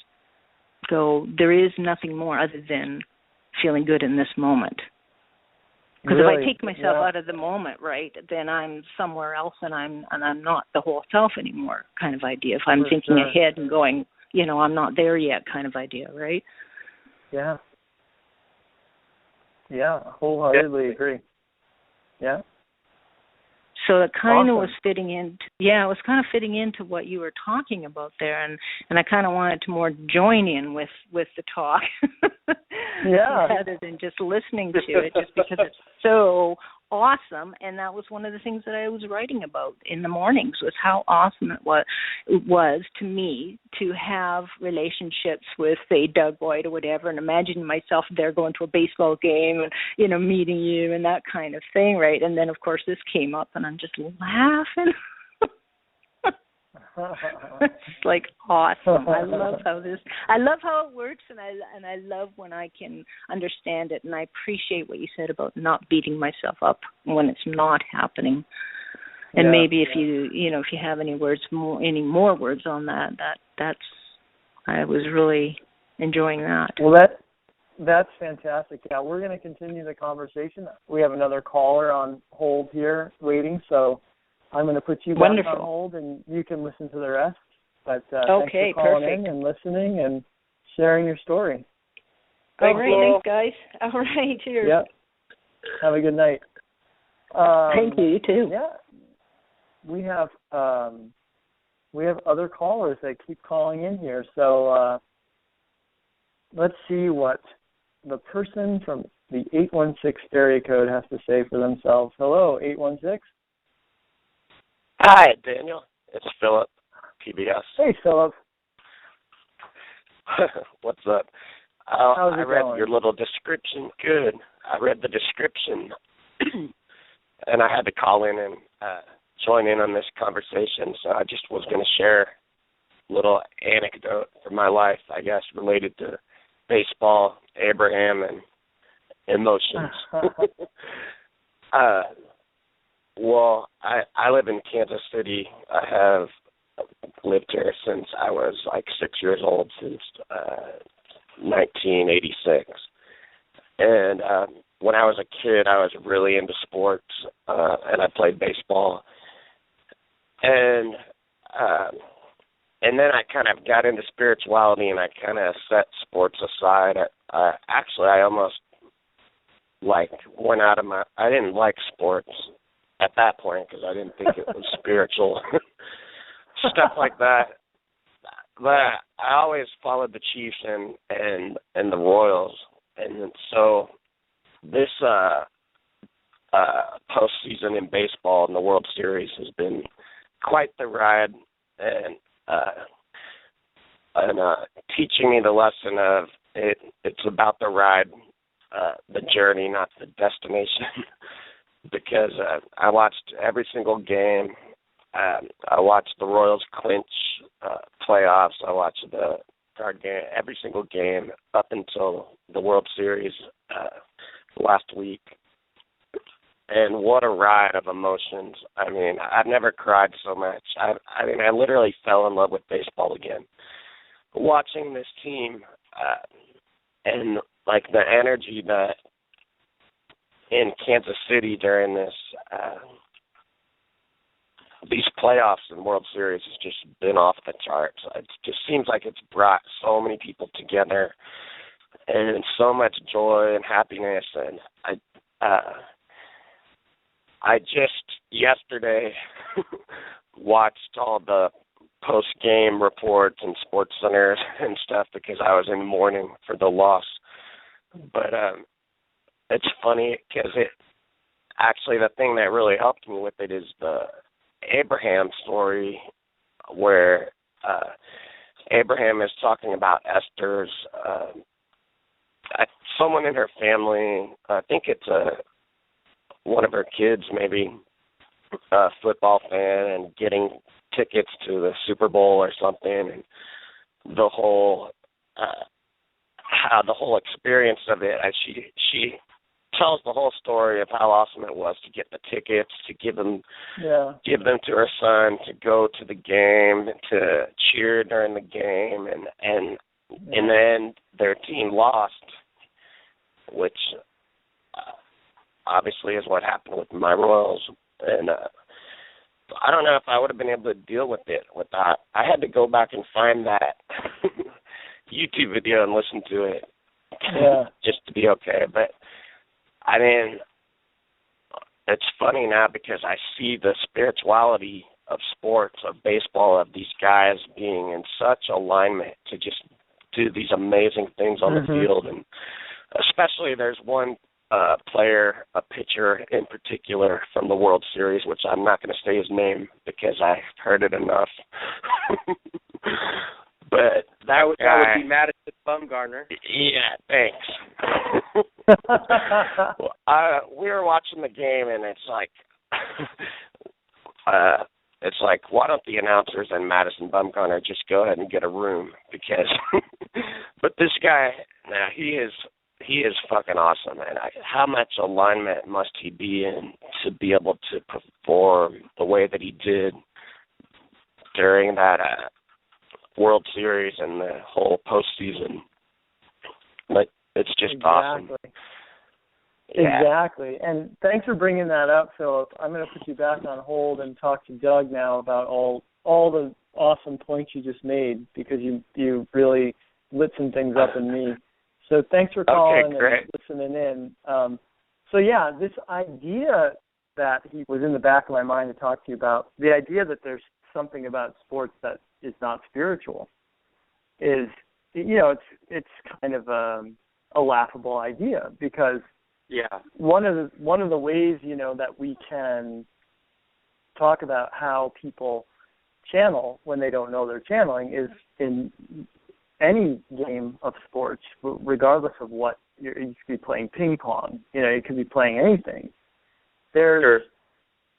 go, there is nothing more other than feeling good in this moment. Because if I take myself out of the moment, right, then I'm somewhere else, and I'm not the whole self anymore, kind of idea. If I'm thinking ahead and going, I'm not there yet, kind of idea, right? Yeah. Yeah, wholeheartedly agree. Yeah. So it kind of was fitting in. It was kind of fitting into what you were talking about there, and I kind of wanted to more join in with the talk, rather than just listening to it, just because it's so awesome. And that was one of the things that I was writing about in the mornings, was how awesome it was to me to have relationships with, say, Doug White or whatever, and imagine myself there going to a baseball game and, meeting you and that kind of thing, right? And then, of course, this came up, and I'm just laughing. It's like awesome. I love how it works, and I love when I can understand it, and I appreciate what you said about not beating myself up when it's not happening. And maybe if you have any more words on that's I was really enjoying that. Well, that's fantastic. Yeah, we're going to continue the conversation. We have another caller on hold here waiting, so I'm going to put you back on hold, and you can listen to the rest. But thanks for calling in and listening and sharing your story. All right, thanks, guys. All right, cheers. Yep. Have a good night. Thank you. You too. Yeah, we have other callers that keep calling in here. So let's see what the person from the 816 area code has to say for themselves. Hello, 816. Hi, Daniel. It's Philip, PBS. Hey, Philip. What's up? How's it read going? Your little description. Good. I read the description, and I had to call in and join in on this conversation, so I just was going to share a little anecdote from my life, I guess, related to baseball, Abraham, and emotions. Well, I live in Kansas City. I have lived here since I was like 6 years old, since 1986. And when I was a kid, I was really into sports, and I played baseball. And then I kind of got into spirituality, and I kind of set sports aside. Actually, I almost went out of I didn't like sports at that point because I didn't think it was spiritual, stuff like that. But I always followed the Chiefs and the Royals, and so this postseason in baseball and the World Series has been quite the ride, and teaching me the lesson of it's about the ride, the journey, not the destination. Because I watched every single game. I watched the Royals clinch playoffs. I watched the card game, every single game up until the World Series last week. And what a ride of emotions. I mean, I've never cried so much. I literally fell in love with baseball again. Watching this team and like the energy that in Kansas City during this these playoffs and World Series has just been off the charts. It just seems like it's brought so many people together and so much joy and happiness. And I just yesterday watched all the post-game reports and Sports Center and stuff because I was in mourning for the loss. But it's funny because actually the thing that really helped me with it is the Abraham story where Abraham is talking about Esther's, someone in her family, I think it's one of her kids maybe, a football fan and getting tickets to the Super Bowl or something, and the whole how the whole experience of it. She tells the whole story of how awesome it was to get the tickets, to give them to her son, to go to the game, to cheer during the game, and in the end their team lost, which obviously is what happened with my Royals. And I don't know if I would have been able to deal with it without. I had to go back and find that YouTube video and listen to it just to be okay. But I mean, it's funny now because I see the spirituality of sports, of baseball, of these guys being in such alignment to just do these amazing things on the field. And especially there's one player, a pitcher in particular from the World Series, which I'm not going to say his name because I've heard it enough. But that would be Madison Bumgarner. Yeah, thanks. We were watching the game, and it's like, why don't the announcers and Madison Bumgarner just go ahead and get a room? Because, but this guy, now he is fucking awesome, and how much alignment must he be in to be able to perform the way that he did during that World Series and the whole postseason? Like, it's just awesome. Yeah. Exactly. And thanks for bringing that up, Philip. I'm going to put you back on hold and talk to Doug now about all the awesome points you just made, because you really lit some things up in me. So thanks for calling and listening in. So yeah, this idea that he was in the back of my mind to talk to you about, the idea that there's something about sports that is not spiritual is, it's kind of a laughable idea, because one of the ways, that we can talk about how people channel when they don't know they're channeling is in any game of sports, regardless of what you could be playing ping pong, you could be playing anything. There's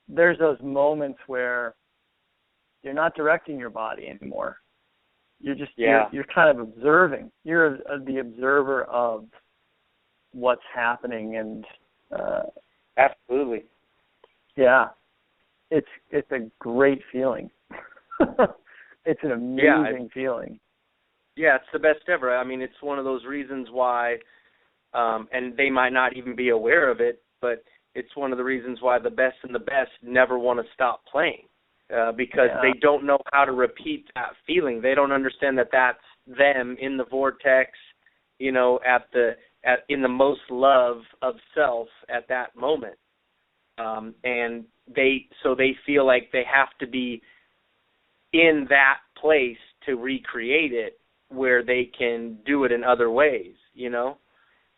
those moments where you're not directing your body anymore. You're just you're kind of observing. You're the observer of what's happening, and absolutely, it's a great feeling. It's an amazing feeling. Yeah, it's the best ever. I mean, it's one of those reasons why, and they might not even be aware of it, but it's one of the reasons why the best and the best never want to stop playing, because they don't know how to repeat that feeling. They don't understand that that's them in the vortex, in the most love of self at that moment, and they feel like they have to be in that place to recreate it, where they can do it in other ways,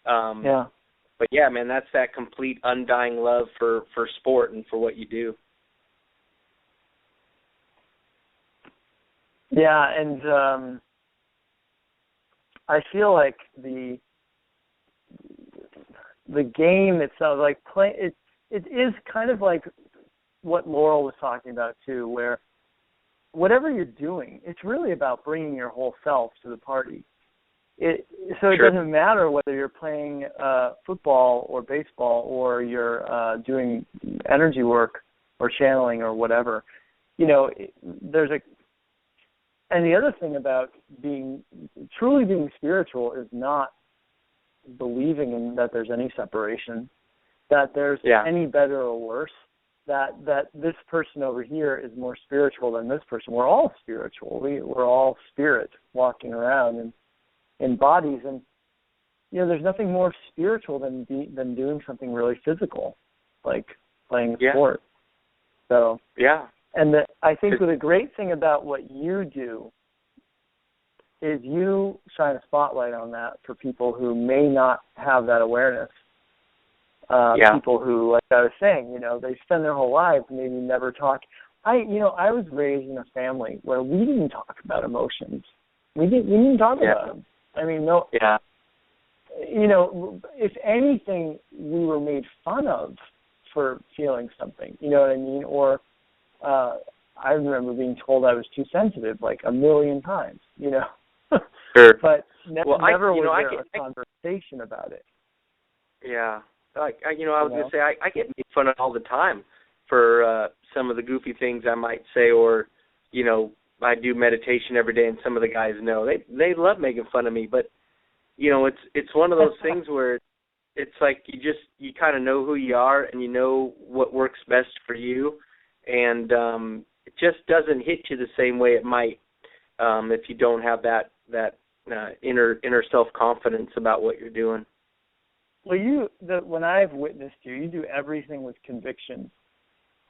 But yeah, man, that's that complete undying love for sport and for what you do. Yeah, and I feel like the game itself, like it is kind of like what Laurel was talking about too, where whatever you're doing, it's really about bringing your whole self to the party. It doesn't matter whether you're playing football or baseball, or you're doing energy work or channeling or whatever. And the other thing about truly being spiritual is not believing in that there's any separation, that there's any better or worse, that this person over here is more spiritual than this person. We're all spiritual. We're all spirit walking around in bodies, and there's nothing more spiritual than doing something really physical, like playing a sport. So And I think the great thing about what you do is you shine a spotlight on that for people who may not have that awareness. People who, like I was saying, they spend their whole lives maybe never talk. I was raised in a family where we didn't talk about emotions. We didn't talk about them. I mean, no. Yeah. If anything, we were made fun of for feeling something. You know what I mean? Or I remember being told I was too sensitive like a million times. Sure. But never was there a conversation about it. Yeah. I was going to say, I get made fun of all the time for some of the goofy things I might say, or, I do meditation every day, and some of the guys know. They love making fun of me, but, it's one of those things where it's like you kind of know who you are, and you know what works best for you, and it just doesn't hit you the same way it might if you don't have that inner self-confidence about what you're doing. Well, when I've witnessed you do everything with conviction.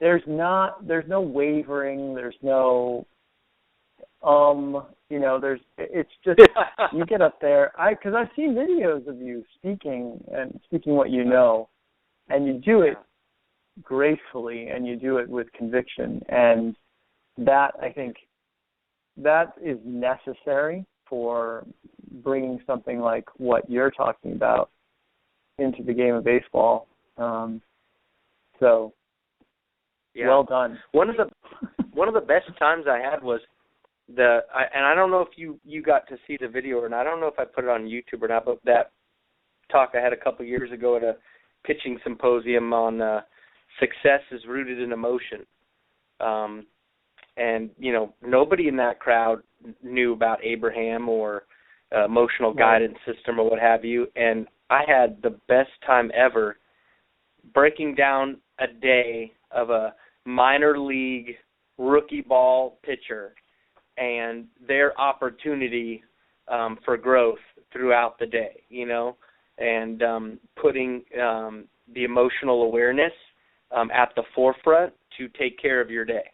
There's no wavering. There's no, it's just you get up there. Because I've seen videos of you speaking what you know, and you do it gracefully and you do it with conviction, and that I think that is necessary for bringing something like what you're talking about into the game of baseball. Well done. One of the best times I had was and I don't know if you got to see the video or not. I don't know if I put it on YouTube or not, but that talk I had a couple of years ago at a pitching symposium on success is rooted in emotion. And nobody in that crowd knew about Abraham or emotional guidance system or what have you, and I had the best time ever breaking down a day of a minor league rookie ball pitcher and their opportunity for growth throughout the day, and putting the emotional awareness at the forefront to take care of your day.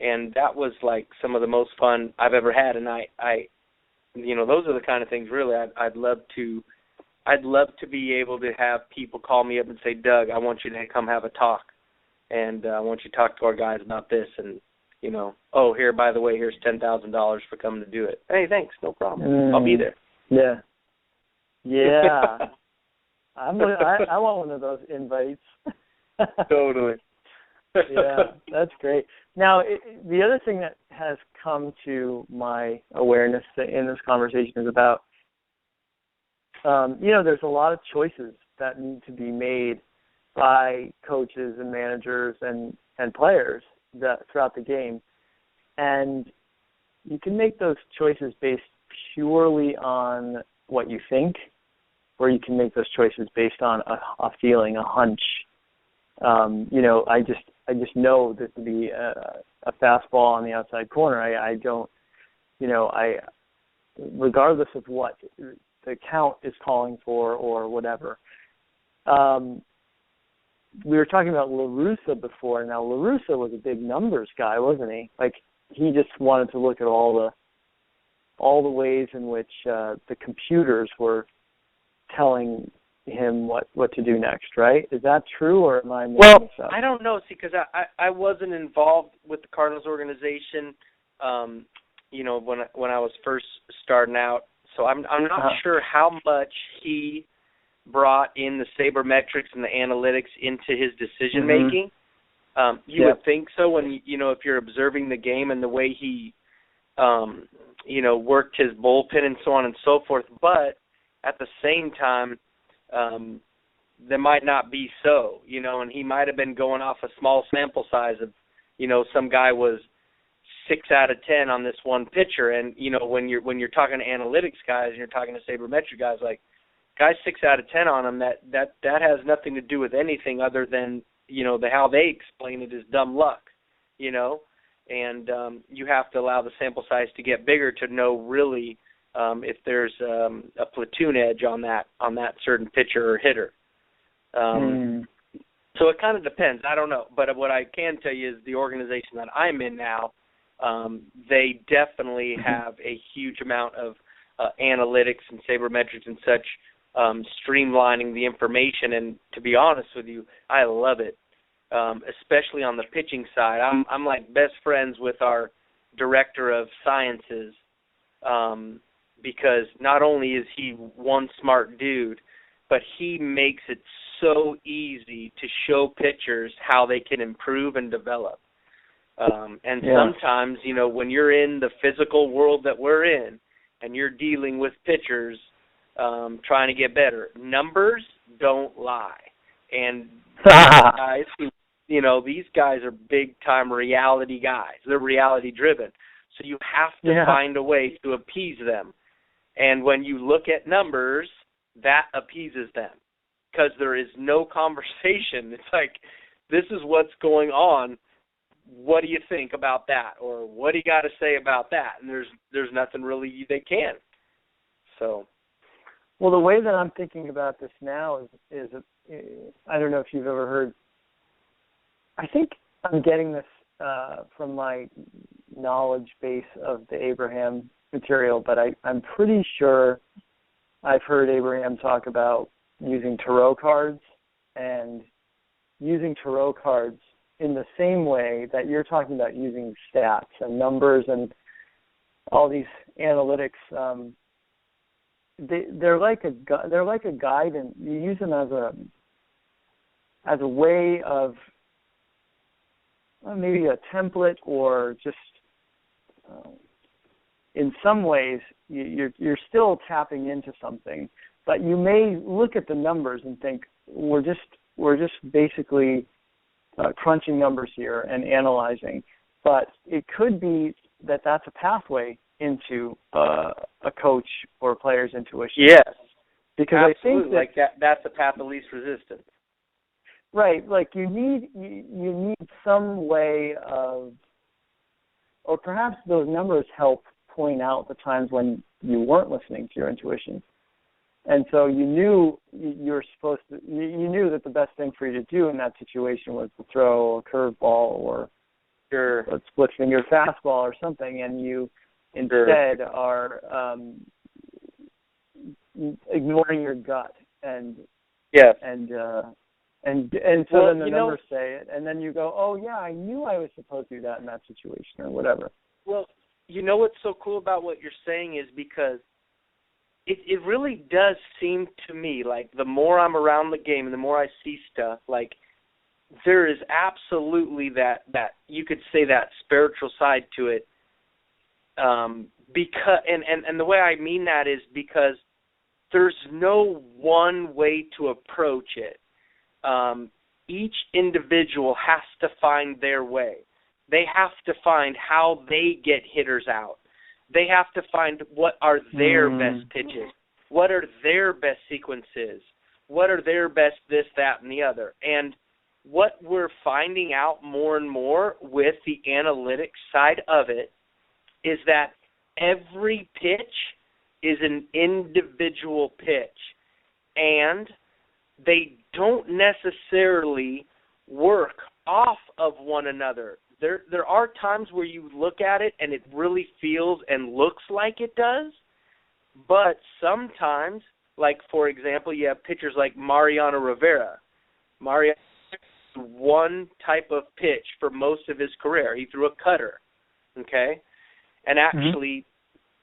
And that was like some of the most fun I've ever had, and I those are the kind of things really I'd love to be able to have people call me up and say, Doug, I want you to come have a talk, and I want you to talk to our guys about this, and here, by the way, here's $10,000 for coming to do it. Hey, thanks, no problem. I'll be there. Yeah. I want one of those invites. Totally. Yeah, that's great. Now, the other thing that has come to my awareness in this conversation is about, there's a lot of choices that need to be made by coaches and managers and players throughout the game. And you can make those choices based purely on what you think, or you can make those choices based on a feeling, a hunch. I just know this to be a fastball on the outside corner. I don't, regardless of what the count is calling for or whatever. We were talking about LaRussa before. Now, LaRussa was a big numbers guy, wasn't he? Like, he just wanted to look at all the ways in which the computers were telling him what to do next, right? Is that true, or am I making this up? I don't know, because I wasn't involved with the Cardinals organization, when I was first starting out. So I'm not sure how much he brought in the sabermetrics and the analytics into his decision making. You would think so when if you're observing the game and the way he worked his bullpen and so on and so forth. But at the same time, there might not be so, and he might have been going off a small sample size of, some guy was 6 out of 10 on this one pitcher, and when you're talking to analytics guys and you're talking to sabermetric guys, like guys 6 out of 10 on him, that has nothing to do with anything other than how they explain it is dumb luck, and you have to allow the sample size to get bigger to know really if there's a platoon edge on that certain pitcher or hitter. So it kind of depends. I don't know. But what I can tell you is the organization that I'm in now, they definitely have a huge amount of analytics and sabermetrics and such, streamlining the information. And to be honest with you, I love it, especially on the pitching side. I'm like best friends with our director of sciences, because not only is he one smart dude, but he makes it so easy to show pitchers how they can improve and develop. And sometimes, you know, when you're in the physical world that we're in and you're dealing with pitchers trying to get better, numbers don't lie. And guys, you know, these guys are big-time reality guys. They're reality-driven. So you have to find a way to appease them. And when you look at numbers, that appeases them because there is no conversation. It's like, this is what's going on. What do you think about that? Or what do you got to say about that? And there's nothing really they can. So, well, the way that I'm thinking about this now is I don't know if you've ever heard. I think I'm getting this from my knowledge base of the Abraham material, but I'm pretty sure I've heard Abraham talk about using tarot cards and using tarot cards in the same way that you're talking about using stats and numbers and all these analytics. They're like a guide, and you use them as a way of maybe a template, or just in some ways you're still tapping into something, but you may look at the numbers and think we're just basically crunching numbers here and analyzing, but it could be that that's a pathway into a coach or a player's intuition. Yes, because absolutely. I think that's the path of least resistance. Right, like you need some way of, or perhaps those numbers help point out the times when you weren't listening to your intuition. And so you knew you knew that the best thing for you to do in that situation was to throw a curveball or a split finger fastball or something, and you instead are ignoring your gut and so then the numbers say it, and then you go, oh yeah, I knew I was supposed to do that in that situation or whatever. Well, you know what's so cool about what you're saying is because it really does seem to me like the more I'm around the game and the more I see stuff, like there is absolutely that you could say that spiritual side to it. Because and the way I mean that is because there's no one way to approach it. Each individual has to find their way. They have to find how they get hitters out. They have to find what are their best pitches, what are their best sequences, what are their best this, that, and the other. And what we're finding out more and more with the analytics side of it is that every pitch is an individual pitch, and they don't necessarily work off of one another. There are times where you look at it and it really feels and looks like it does, but sometimes, like for example, you have pitchers like Mariano Rivera. Mariano threw one type of pitch for most of his career. He threw a cutter, okay? And actually,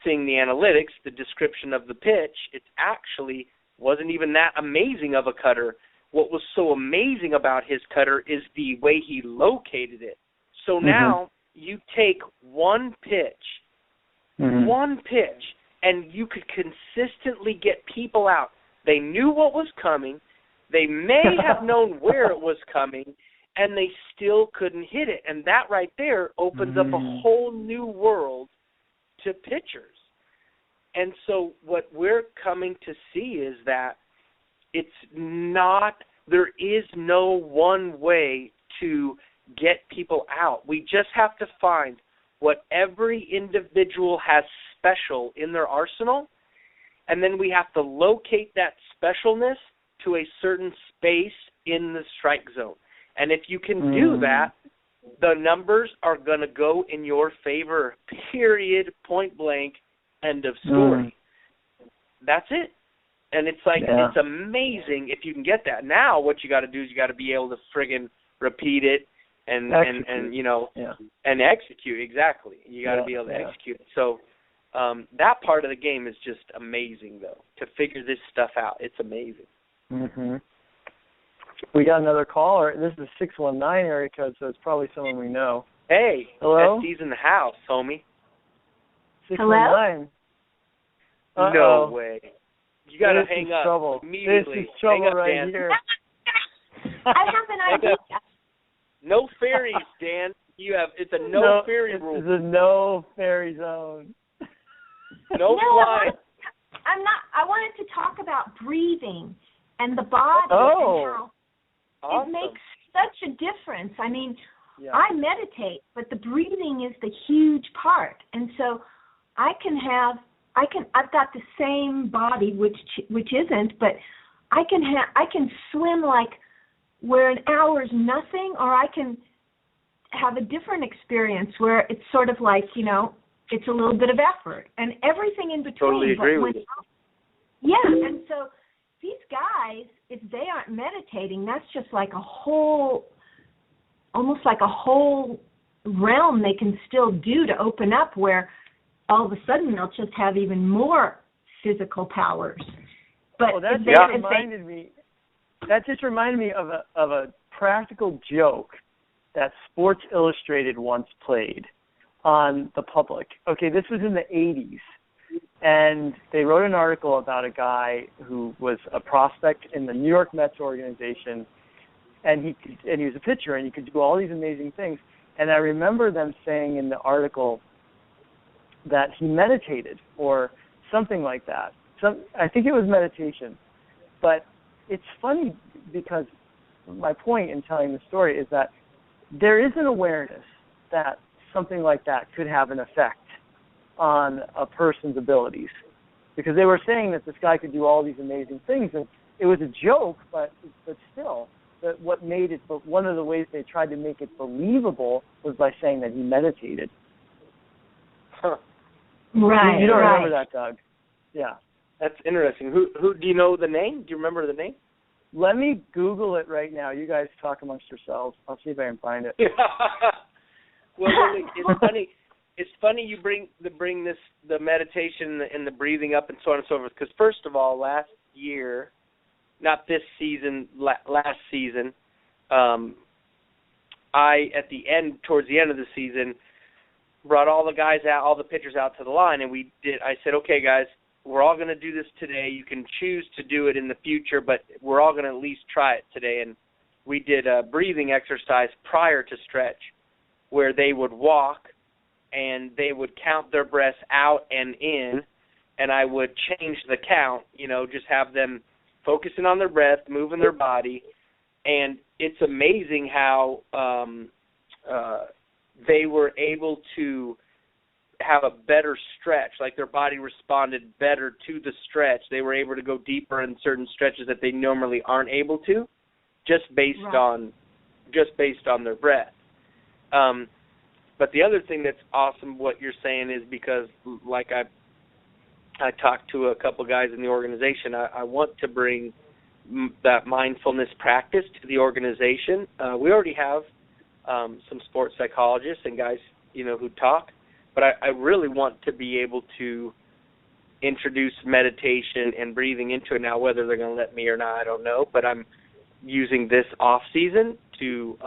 seeing the analytics, the description of the pitch, it actually wasn't even that amazing of a cutter. What was so amazing about his cutter is the way he located it. So now you take one pitch, and you could consistently get people out. They knew what was coming. They may have known where it was coming, and they still couldn't hit it. And that right there opens up a whole new world to pitchers. And so what we're coming to see is that there is no one way to get people out. We just have to find what every individual has special in their arsenal, and then we have to locate that specialness to a certain space in the strike zone. And if you can do that, the numbers are going to go in your favor, period, point blank, end of story. That's it. And it's like, it's amazing if you can get that. Now what you got to do is you got to be able to friggin' repeat it and you know, and execute. Exactly. You got to be able to execute. So that part of the game is just amazing, though, to figure this stuff out. It's amazing. We got another caller. This is a 619 area code, so it's probably someone we know. Hey, hello? SD's in the house, homie. 619. Hello? No way. You got to hang up trouble. immediately. This is trouble up, right Dan. here. I have an idea. No fairies, Dan. It's a no fairy rule. It's a no fairy zone. No flying. I wanted to talk about breathing and the body and how it makes such a difference. I mean, I meditate, but the breathing is the huge part. And so I've got the same body, which isn't, but I can swim like where an hour is nothing, or I can have a different experience where it's sort of like, you know, it's a little bit of effort and everything in between. Totally agree with you. Yeah, and so these guys, if they aren't meditating, that's just like almost like a whole realm they can still do to open up, where all of a sudden they'll just have even more physical powers. But that just reminded me of a practical joke that Sports Illustrated once played on the public. Okay, this was in the 80s. And they wrote an article about a guy who was a prospect in the New York Mets organization, and he was a pitcher, and he could do all these amazing things. And I remember them saying in the article that he meditated or something like that. I think it was meditation. But it's funny because my point in telling the story is that there is an awareness that something like that could have an effect on a person's abilities, because they were saying that this guy could do all these amazing things, and it was a joke, but still, what made it, but one of the ways they tried to make it believable was by saying that he meditated. Right. You don't remember that, Doug? Yeah. That's interesting. Who do you know the name? Do you remember the name? Let me Google it right now. You guys talk amongst yourselves. I'll see if I can find it. Well, it's funny. It's funny you bring the meditation and the breathing up and so on and so forth, because first of all, last year, not this season, last season, towards the end of the season, brought all the guys out, all the pitchers out to the line, and I said, okay, guys, we're all going to do this today. You can choose to do it in the future, but we're all going to at least try it today. And we did a breathing exercise prior to stretch where they would walk and they would count their breaths out and in, and I would change the count, just have them focusing on their breath, moving their body, and it's amazing how they were able to have a better stretch, like their body responded better to the stretch. They were able to go deeper in certain stretches that they normally aren't able to, just based on their breath. But the other thing that's awesome, what you're saying, is because, like I talked to a couple guys in the organization, I want to bring that mindfulness practice to the organization. We already have some sports psychologists and guys, who talk, but I really want to be able to introduce meditation and breathing into it now. Whether they're going to let me or not, I don't know, but I'm using this off season to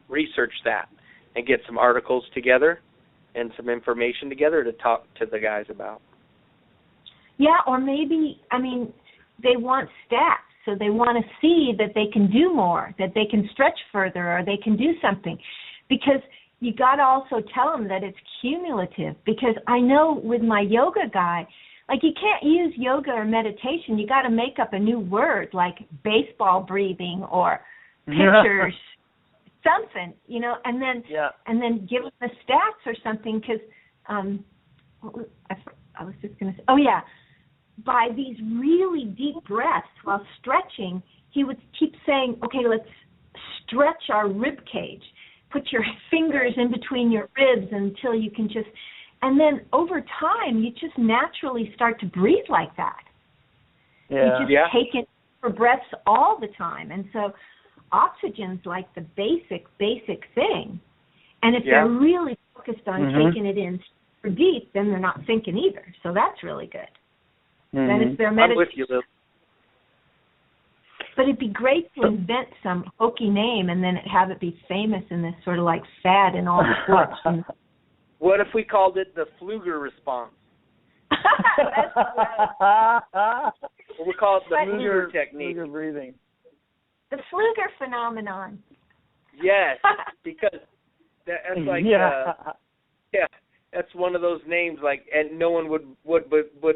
research that and get some articles together and some information together to talk to the guys about. Yeah, or maybe, they want stats, so they want to see that they can do more, that they can stretch further, or they can do something. Because you got to also tell them that it's cumulative. Because I know with my yoga guy, you can't use yoga or meditation. You got to make up a new word, like baseball breathing or pitchers. Something, and then give them the stats or something, because I was just going to say, by these really deep breaths while stretching, he would keep saying, okay, stretch our rib cage. Put your fingers in between your ribs until you can just, and then over time, you just naturally start to breathe like that. Yeah. You just take it for breaths all the time. And so oxygen's like the basic thing. And if they're really focused on taking it in super deep, then they're not thinking either. So that's really good. Then it's their meditation. I'm with you, Lil. But it'd be great to invent some hokey name and then have it be famous in this sort of like fad in all the sports. What if we called it the Pfluger response? That's right. Or we call it the Pfluger technique. Pfluger breathing. The Pfluger phenomenon. Yes, because that's like that's one of those names, like, and no one would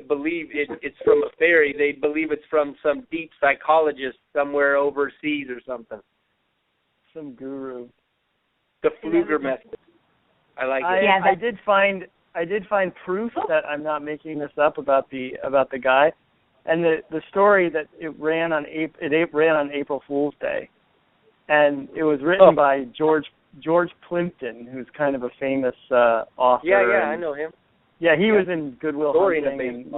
believe it's from a fairy. They believe it's from some deep psychologist somewhere overseas or something. Some guru. The Pfluger method. I like it. I did find proof that I'm not making this up about the guy, and the story that it ran on April Fool's Day, and it was written by George Plimpton, who's kind of a famous author. Yeah, I know him. Yeah, he was in Good Will Hunting.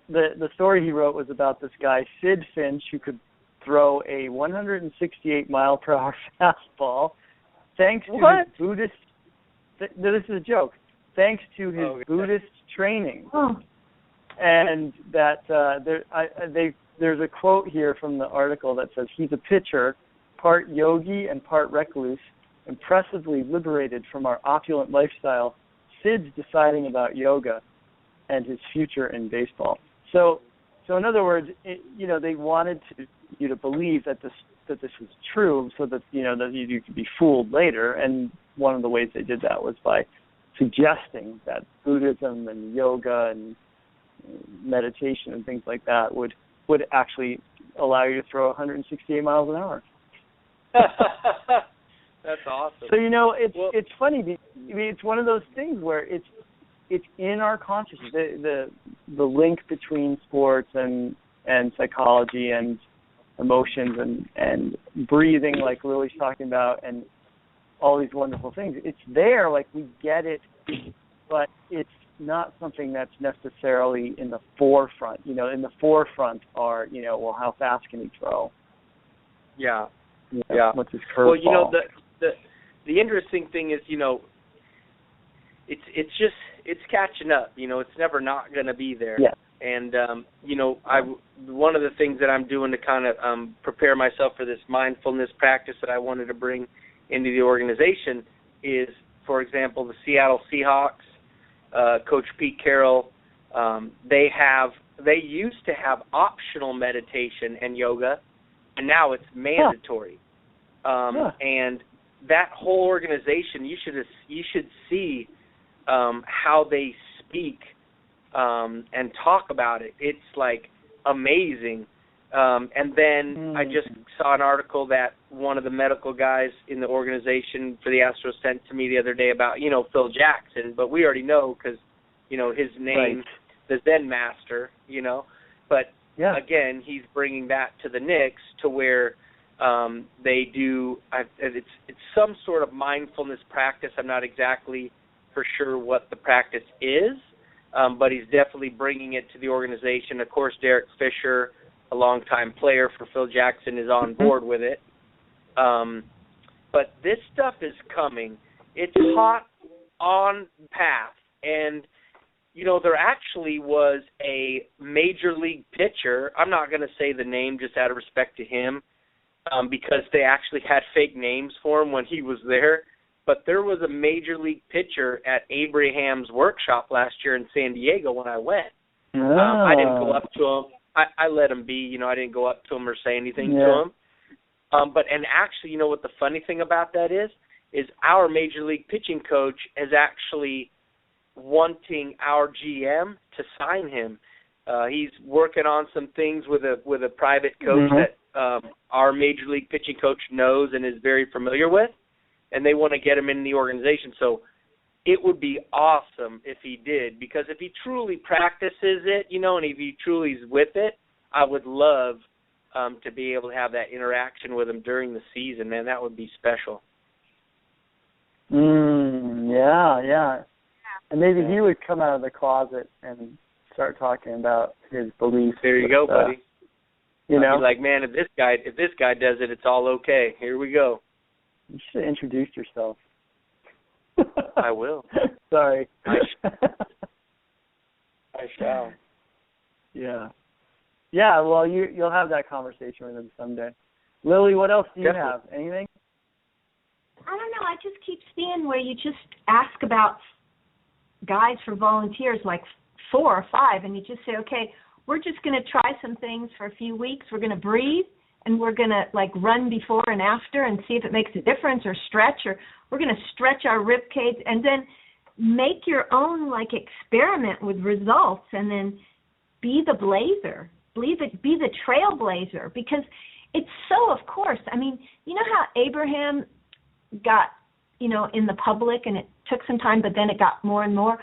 The story he wrote was about this guy, Sid Finch, who could throw a 168-mile-per-hour fastball thanks to his Buddhist. This is a joke. Thanks to his Buddhist training, and that there's a quote here from the article that says he's a pitcher, part yogi and part recluse, impressively liberated from our opulent lifestyle. Sid's deciding about yoga and his future in baseball. So in other words, they wanted you to believe that this was true, so that that you could be fooled later. And one of the ways they did that was by suggesting that Buddhism and yoga and meditation and things like that would actually allow you to throw 168 miles an hour. That's awesome. So it's funny. I mean, it's one of those things where it's in our consciousness. The link between sports and psychology and emotions and breathing, like Lily's talking about, and all these wonderful things. It's there, like we get it, but it's not something that's necessarily in the forefront. In the forefront are how fast can he throw? Yeah. What's his curveball? Well, the interesting thing is, it's catching up. It's never not going to be there. Yeah. And one of the things that I'm doing to kind of prepare myself for this mindfulness practice that I wanted to bring into the organization is, for example, the Seattle Seahawks, Coach Pete Carroll. They used to have optional meditation and yoga, and now it's mandatory. And that whole organization, you should see how they speak and talk about it. It's like amazing. And then I just saw an article that one of the medical guys in the organization for the Astros sent to me the other day about Phil Jackson, but we already know because his name, the Zen Master. But again, he's bringing that to the Knicks to where they do. It's some sort of mindfulness practice. I'm not exactly for sure what the practice is, but he's definitely bringing it to the organization. Of course, Derek Fisher, a longtime player for Phil Jackson, is on board with it. But this stuff is coming. It's hot on path. And, there actually was a major league pitcher. I'm not going to say the name just out of respect to him because they actually had fake names for him when he was there. But there was a major league pitcher at Abraham's workshop last year in San Diego when I went. I didn't go up to him. I let him be. I didn't go up to him or say anything to him. But actually, what the funny thing about that is our major league pitching coach is actually wanting our GM to sign him. He's working on some things with a private coach that our major league pitching coach knows and is very familiar with, and they want to get him in the organization. So it would be awesome if he did, because if he truly practices it, and if he truly is with it, I would love to be able to have that interaction with him during the season, man, that would be special. Yeah. And maybe he would come out of the closet and start talking about his beliefs. There you go, buddy. You know, be like, man, if this guy does it, it's all okay. Here we go. You should have introduced yourself. I will. Sorry. I shall. Yeah. Yeah, well, you'll have that conversation with him someday. Lily, what else do you have? Anything? I don't know. I just keep seeing where you just ask about guys for volunteers, like 4 or 5, and you just say, okay, we're just going to try some things for a few weeks. We're going to breathe, and we're going to, like, run before and after and see if it makes a difference, or stretch, or we're going to stretch our rib cage, and then make your own, like, experiment with results, and then be the blazer, be the trailblazer, because it's so, of course, I mean, you know how Abraham got, in the public, and it took some time, but then it got more and more.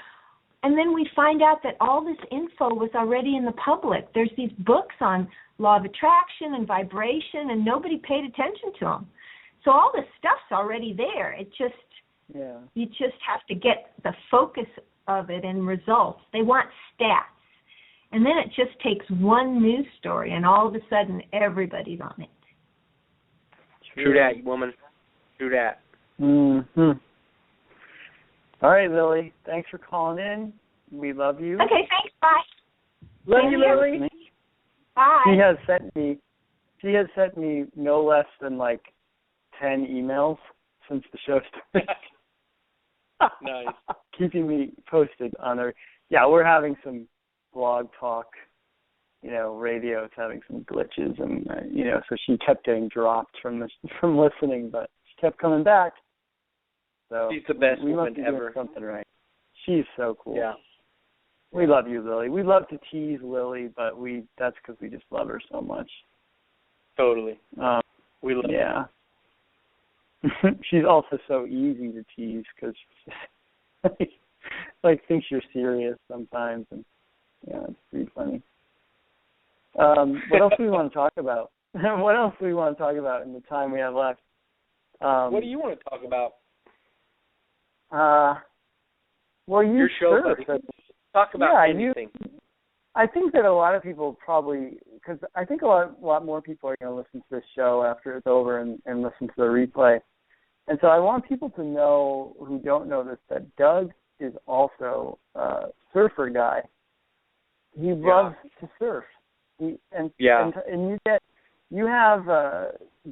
And then we find out that all this info was already in the public. There's these books on law of attraction and vibration, and nobody paid attention to them. So all this stuff's already there. It just, you just have to get the focus of it and results. They want stats. And then it just takes one news story, and all of a sudden everybody's on it. True that, woman. True that. Mm-hmm. All right, Lily. Thanks for calling in. We love you. Okay, thanks. Bye. Love you, Lily. Bye. She has sent me no less than like 10 emails since the show started. Nice. Keeping me posted on her. Yeah, we're having some blog talk. Radio is having some glitches, and so she kept getting dropped from listening, but she kept coming back. So she's the best we woman must be ever. doing something right. She's so cool. Yeah. We love you, Lily. We love to tease Lily, but that's because we just love her so much. Totally. We love her. She's also so easy to tease because she thinks you're serious sometimes, and it's pretty funny. What else do we want to talk about? What else do we want to talk about in the time we have left? What do you want to talk about? Well, your show, buddy. Talk about anything. I think that a lot of people probably, because I think a lot more people are going to listen to this show after it's over and listen to the replay. And so I want people to know, who don't know this, that Doug is also a surfer guy. He loves to surf. And you have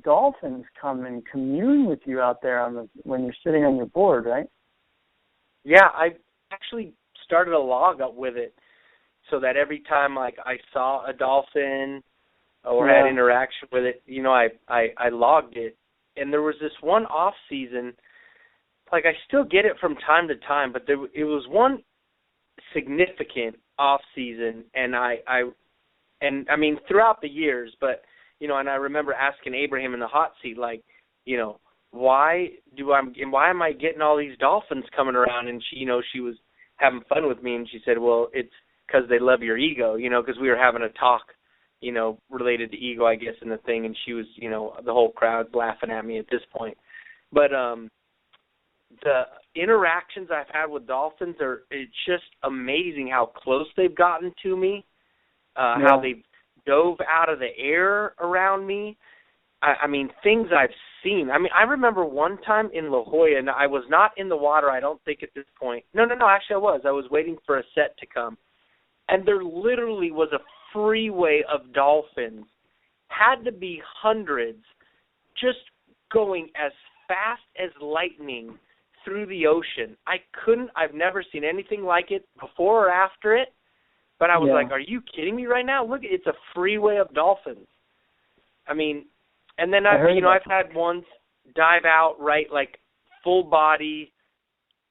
dolphins come and commune with you out there when you're sitting on your board, right? Yeah, I actually started a log up with it, so that every time I saw a dolphin or had interaction with it, I logged it. And there was this one off season, I still get it from time to time, but it was one significant off season, and I mean throughout the years, but and I remember asking Abraham in the hot seat, why am I getting all these dolphins coming around? And she was having fun with me, and she said, well, it's because they love your ego, because we were having a talk, related to ego, I guess, in the thing, and she was, the whole crowd's laughing at me at this point. But the interactions I've had with dolphins it's just amazing how close they've gotten to me, how they've dove out of the air around me. I mean, things I've seen. I mean, I remember one time in La Jolla, and I was not in the water, I don't think, at this point. No, actually I was. I was waiting for a set to come. And there literally was a freeway of dolphins, had to be hundreds, just going as fast as lightning through the ocean. I've never seen anything like it before or after it, but I was like, are you kidding me right now? Look, it's a freeway of dolphins. I mean, and then I've had ones dive out full body,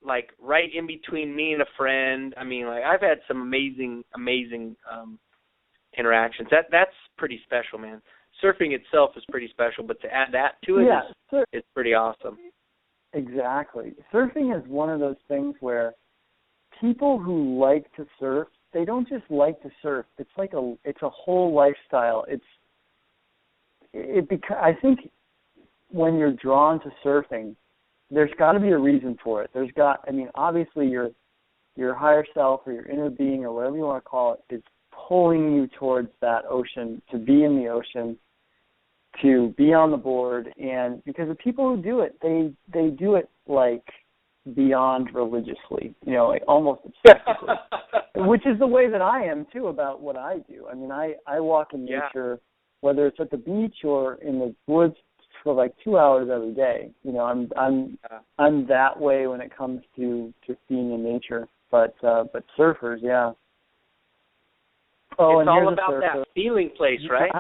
right in between me and a friend. I mean, I've had some amazing interactions. That's pretty special, man. Surfing itself is pretty special, but to add that to it is pretty awesome. Exactly. Surfing is one of those things where people who like to surf, they don't just like to surf. It's it's a whole lifestyle. I think when you're drawn to surfing, there's got to be a reason for it. Obviously your higher self or your inner being or whatever you want to call it is pulling you towards that ocean, to be in the ocean, to be on the board. And because the people who do it, they do it like beyond religiously, like almost obsessively, which is the way that I am too about what I do. I mean, I walk in nature, whether it's at the beach or in the woods, for like 2 hours every day. I'm that way when it comes to being in nature. But surfers, yeah. Oh, it's all about that feeling place, right?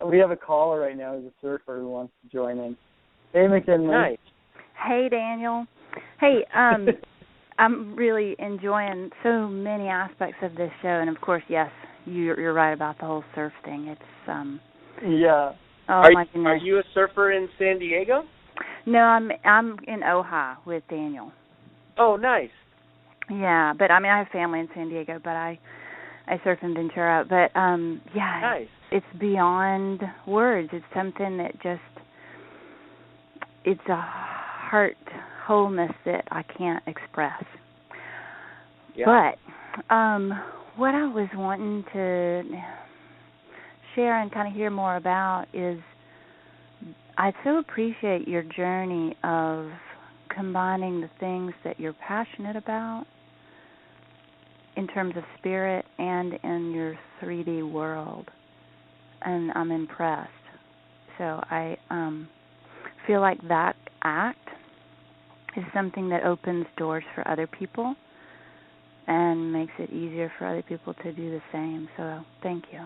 We have a caller right now who's a surfer who wants to join in. Hey, McKinley. Nice. Hey, Daniel. Hey, I'm really enjoying so many aspects of this show, and of course, yes, you're right about the whole surf thing. It's yeah. Oh my goodness. Are you a surfer in San Diego? No, I'm in Ojai with Daniel. Oh, nice. Yeah, but I have family in San Diego, but I surf in Ventura. But yeah, nice. It's beyond words. It's something that it's a heart wholeness that I can't express. Yeah. But what I was wanting to share and kind of hear more about is I so appreciate your journey of combining the things that you're passionate about in terms of spirit and in your 3D world. And I'm impressed. So I feel like that act is something that opens doors for other people and makes it easier for other people to do the same. So thank you.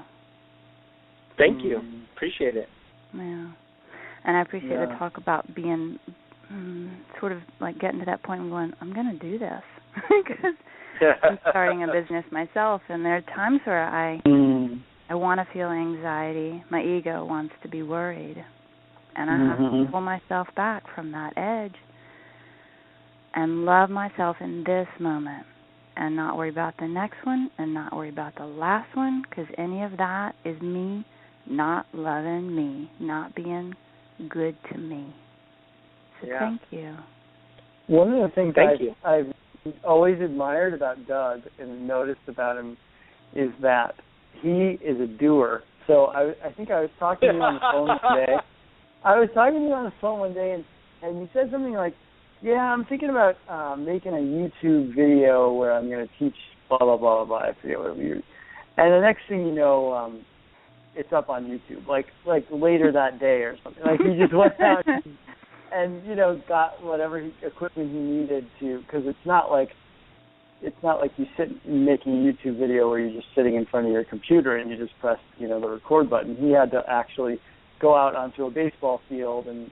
Thank you. Appreciate it. Yeah. And I appreciate the talk about being sort of like getting to that point and going, I'm going to do this. Because I'm starting a business myself, and there are times where I want to feel anxiety. My ego wants to be worried. And I have to pull myself back from that edge and love myself in this moment and not worry about the next one and not worry about the last one, because any of that is me not loving me, not being good to me. So thank you. One of the things I've always admired about Doug and noticed about him is that he is a doer. So I think I was talking to you on the phone today. I was talking to you on the phone one day, and you said something like, I'm thinking about making a YouTube video where I'm going to teach blah, blah, blah, blah, I forget what you. And the next thing you know, it's up on YouTube, like later that day or something. Like he just went out and got whatever equipment he needed to, because it's not like you sit making a YouTube video where you're just sitting in front of your computer and you just press the record button. He had to actually go out onto a baseball field and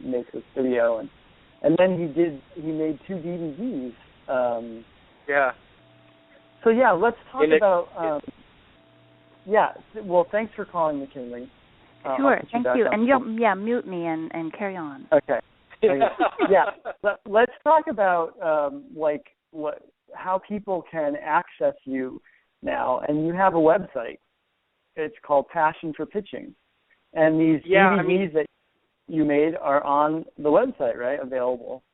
make this video, and then he made 2 DVDs. So let's talk about. Well, thanks for calling, McKinley. Sure, thank you. And you'll mute me and carry on. Okay. Let's talk about how people can access you now. And you have a website. It's called Passion for Pitching, and these DVDs that you made are on the website, right? Available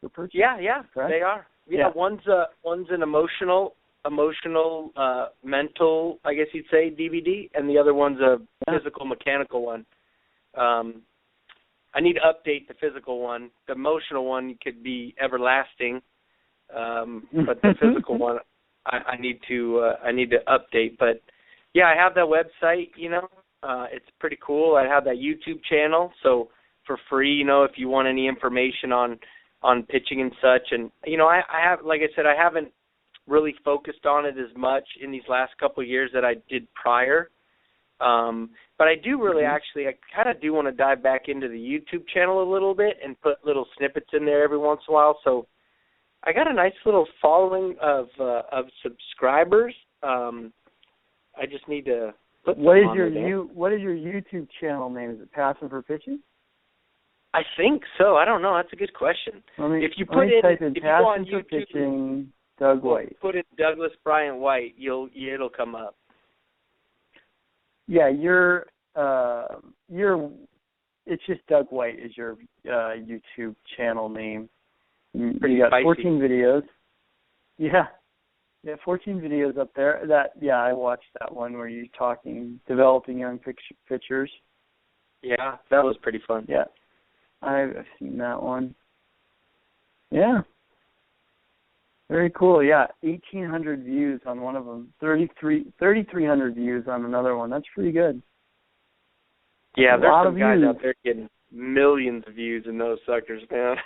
for purchase. Yeah, correct? They are. One's an emotional, mental, I guess you'd say, DVD, and the other one's a physical, mechanical one. I need to update the physical one. The emotional one could be everlasting, but the physical one I need to update. But I have that website. It's pretty cool. I have that YouTube channel, so for free. If you want any information on pitching and such, and I have, like I said, I haven't really focused on it as much in these last couple of years that I did prior. But I do really I kind of do want to dive back into the YouTube channel a little bit and put little snippets in there every once in a while. So I got a nice little following of subscribers. I just need to put what is your YouTube channel name? Is it Passion for Pitching? I think so. I don't know. That's a good question. If you type in Passion for Pitching, Doug White. Put in Douglas Bryant White, it'll come up. Yeah, your it's just Doug White is your YouTube channel name. Pretty you got spicy. 14 videos. Yeah, 14 videos up there. I watched that one where you're developing young pitchers. Yeah, that was pretty fun. Yeah, I've seen that one. Yeah. Very cool. Yeah, 1,800 views on one of them. 3,300 views on another one. That's pretty good. Yeah, there's some guys out there getting millions of views in those suckers, man.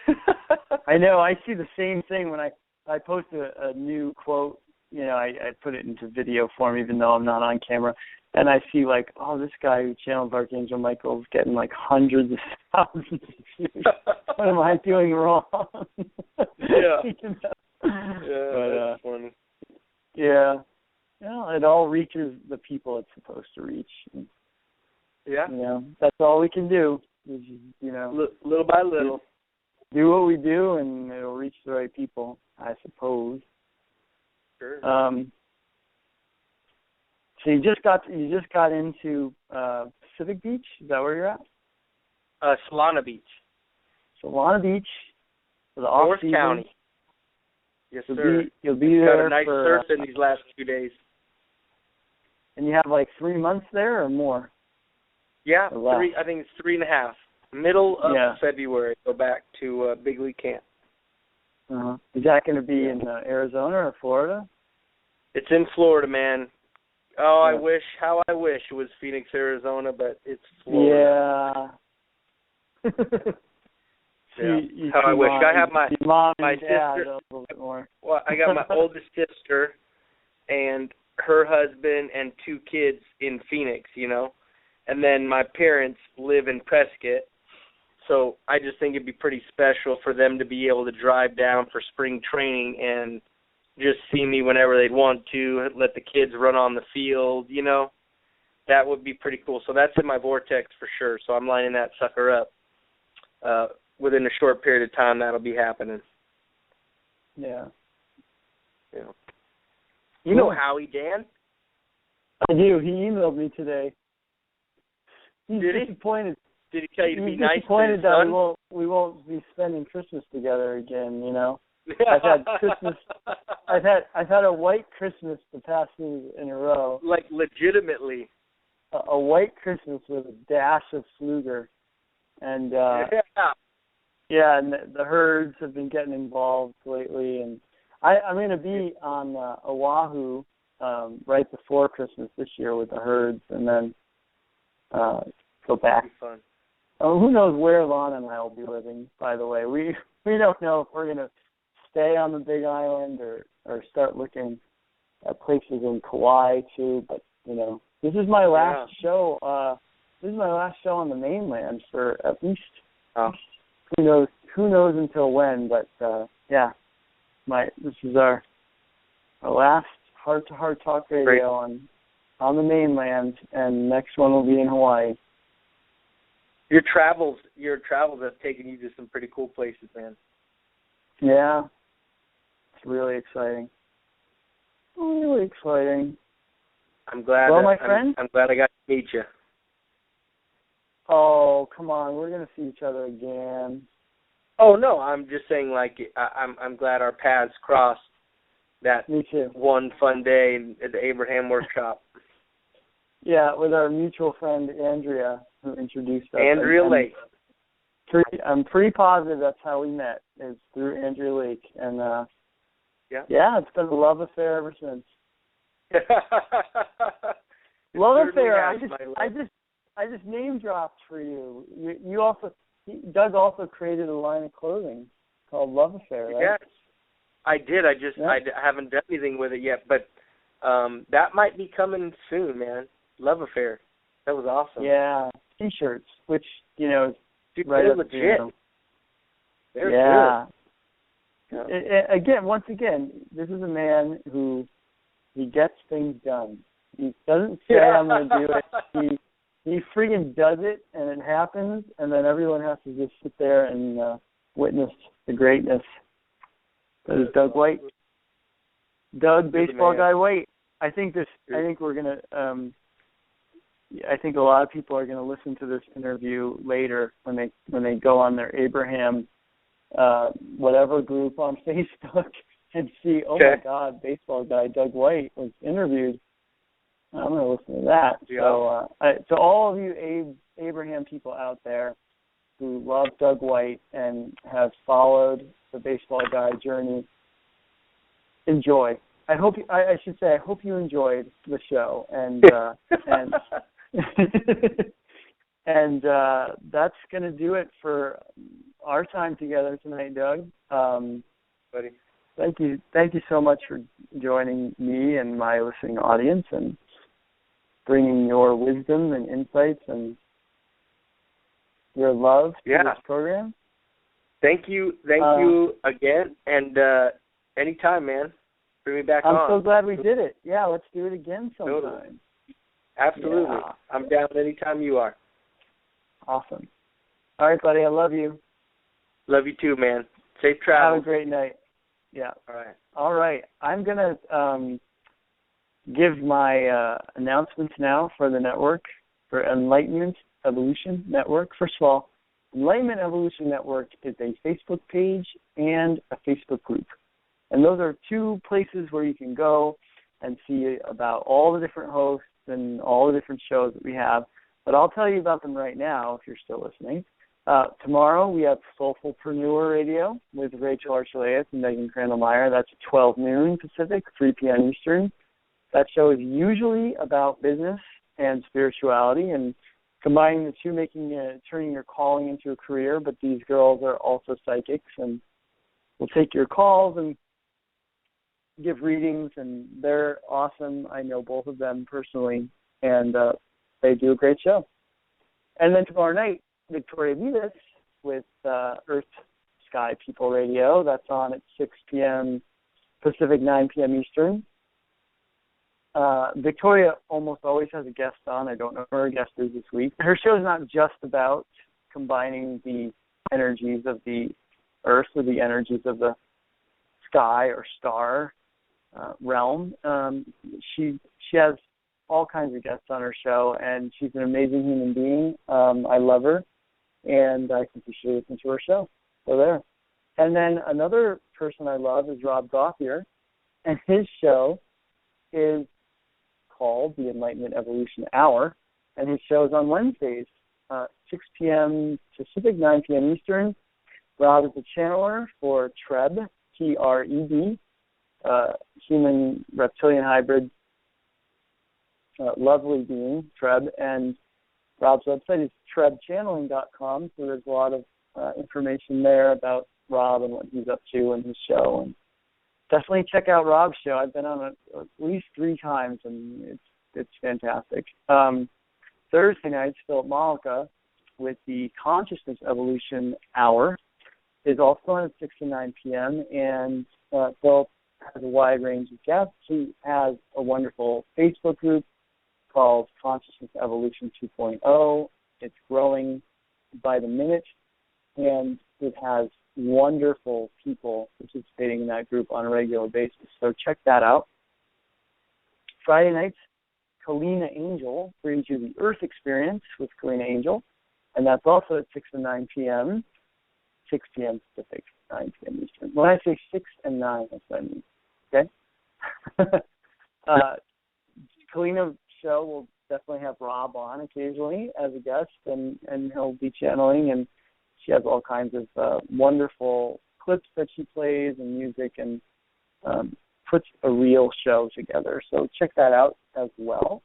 I know. I see the same thing when I post a new quote. I put it into video form even though I'm not on camera. And I see this guy who channels Archangel Michael is getting hundreds of thousands of views. What am I doing wrong? Yeah. That's funny. Yeah. It all reaches the people it's supposed to reach. Yeah. That's all we can do. Is, little by little. Do what we do, and it'll reach the right people, I suppose. Sure. So you just got into Pacific Beach. Is that where you're at? Solana Beach. Solana Beach for the North off-season. County. Yes, sir. You'll be there. Got a nice surf in these last 2 days. And you have 3 months there or more? Yeah, I think it's 3.5. Middle of February, go back to Big League Camp. Uh-huh. Is that going to be in Arizona or Florida? It's in Florida, man. Oh, I wish it was Phoenix, Arizona, but it's Florida. Yeah. How I wish. I have my mom my and dad sister. a little bit more. Well, I got my oldest sister and her husband and 2 kids in Phoenix, and then my parents live in Prescott. So I just think it'd be pretty special for them to be able to drive down for spring training and just see me whenever they'd want to, let the kids run on the field, That would be pretty cool. So that's in my vortex for sure. So I'm lining that sucker up. Within a short period of time, that'll be happening. Yeah. Yeah. You know Howie, Dan? I do. He emailed me today. He's Did he? disappointed. Did he tell you to be nice to his disappointed that son? we won't be spending Christmas together again, I've had Christmas. I've had a white Christmas the past 2 in a row. Legitimately. A white Christmas with a dash of Fluger, and and the herds have been getting involved lately. And I'm going to be on Oahu right before Christmas this year with the herds, and then go back. Fun. Oh, who knows where Lana and I will be living? By the way, we don't know if we're going to stay on the Big Island or start looking at places in Kauai too. But this is my last show. This is my last show on the mainland for at least who knows until when. But this is our last Heart to Heart Talk Radio on the mainland, and next one will be in Hawaii. Your travels have taken you to some pretty cool places, man. Yeah. It's really exciting. Really exciting. I'm glad. Well, my friend? I'm glad I got to meet you. Oh, come on. We're going to see each other again. Oh, no. I'm just saying, I'm glad our paths crossed that Me too. one fun day at the Abraham Workshop. Yeah, with our mutual friend, Andrea, who introduced us. Andrea Lake. I'm pretty positive that's how we met, is through Andrea Lake. And, it's been a love affair ever since. Love affair. I just name dropped for you. You also, Doug also created a line of clothing called Love Affair, right? Yes, I did. I haven't done anything with it yet, but that might be coming soon, man. Love Affair. That was awesome. Yeah, T-shirts, which is Dude, right they're up legit. They're good. Yeah. Once again, this is a man who he gets things done. He doesn't say I'm going to do it. He freaking does it, and it happens, and then everyone has to just sit there and witness the greatness. That is Doug White. Doug, baseball guy White. I think we're gonna I think a lot of people are going to listen to this interview later when they go on their Abraham whatever group on Facebook and see, oh my God, baseball guy Doug White was interviewed. I'm going to listen to that. Yeah. So to all of you Abraham people out there who love Doug White and have followed the baseball guy journey, enjoy. I hope you enjoyed the show, and and that's going to do it for our time together tonight, Doug. Buddy. Thank you so much for joining me and my listening audience and bringing your wisdom and insights and your love to this program. Thank you again, and anytime, man. Bring me back on. I'm so glad we did it. Yeah, let's do it again sometime. Totally. Absolutely. Yeah. I'm down anytime you are. Awesome. All right, buddy, I love you. Love you too, man. Safe travel. Have a great night. Yeah. All right. I'm going to give my announcements now for the network, for ENlightenment Evolution Network. First of all, ENlightenment Evolution Network is a Facebook page and a Facebook group. And those are two places where you can go and see about all the different hosts and all the different shows that we have. But I'll tell you about them right now if you're still listening. Tomorrow we have Soulfulpreneur Radio with Rachel Archelaus and Megan Crandall-Meyer. That's at 12 noon Pacific, 3 p.m. Eastern. That show is usually about business and spirituality and combining the two, turning your calling into a career. But these girls are also psychics and will take your calls and give readings, and they're awesome. I know both of them personally, and they do a great show. And then tomorrow night, Victoria Vivas with Earth Sky People Radio. That's on at 6 p.m. Pacific, 9 p.m. Eastern. Victoria almost always has a guest on. I don't know who her guest is this week. Her show is not just about combining the energies of the Earth with the energies of the sky or star realm. She has all kinds of guests on her show, and she's an amazing human being. I love her, and I think you should listen to her show. So there. And then another person I love is Rob Gauthier, and his show is called the Enlightenment Evolution Hour, and his show is on Wednesdays, 6 p.m. Pacific, 9 p.m. Eastern. Rob is a channeler for TREB, T-R-E-B, human reptilian hybrid, lovely being, TREB, and Rob's website is trebchanneling.com, so there's a lot of information there about Rob and what he's up to and his show. And definitely check out Rob's show. I've been on it at least 3 times, and it's fantastic. Thursday nights, Philip Malika with the Consciousness Evolution Hour is also on at 6 to 9 p.m., and Philip has a wide range of guests. He has a wonderful Facebook group called Consciousness Evolution 2.0. It's growing by the minute, and it has wonderful people participating in that group on a regular basis. So check that out. Friday nights, Kalina Angel brings you the Earth Experience with Kalina Angel, and that's also at 6 and 9 p.m., 6 p.m. Pacific, 9 p.m. Eastern. When I say 6 and 9, that's what I mean, okay? Kalina's show will definitely have Rob on occasionally as a guest, and he'll be channeling, and she has all kinds of wonderful clips that she plays and music, and puts a real show together. So check that out as well.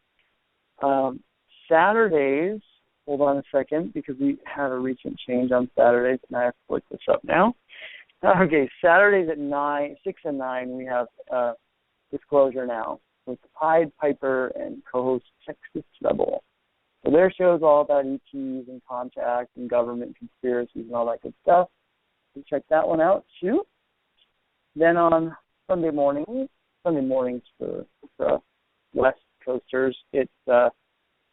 Saturdays, hold on a second, because we have a recent change on Saturdays, and I have to look this up now. Okay, Saturdays at 6 and 9, we have Disclosure Now with Pied Piper and co-host Texas Rebel. So their show is all about ETs and contact and government conspiracies and all that good stuff. So check that one out too. Then on Sunday mornings for West Coasters, it's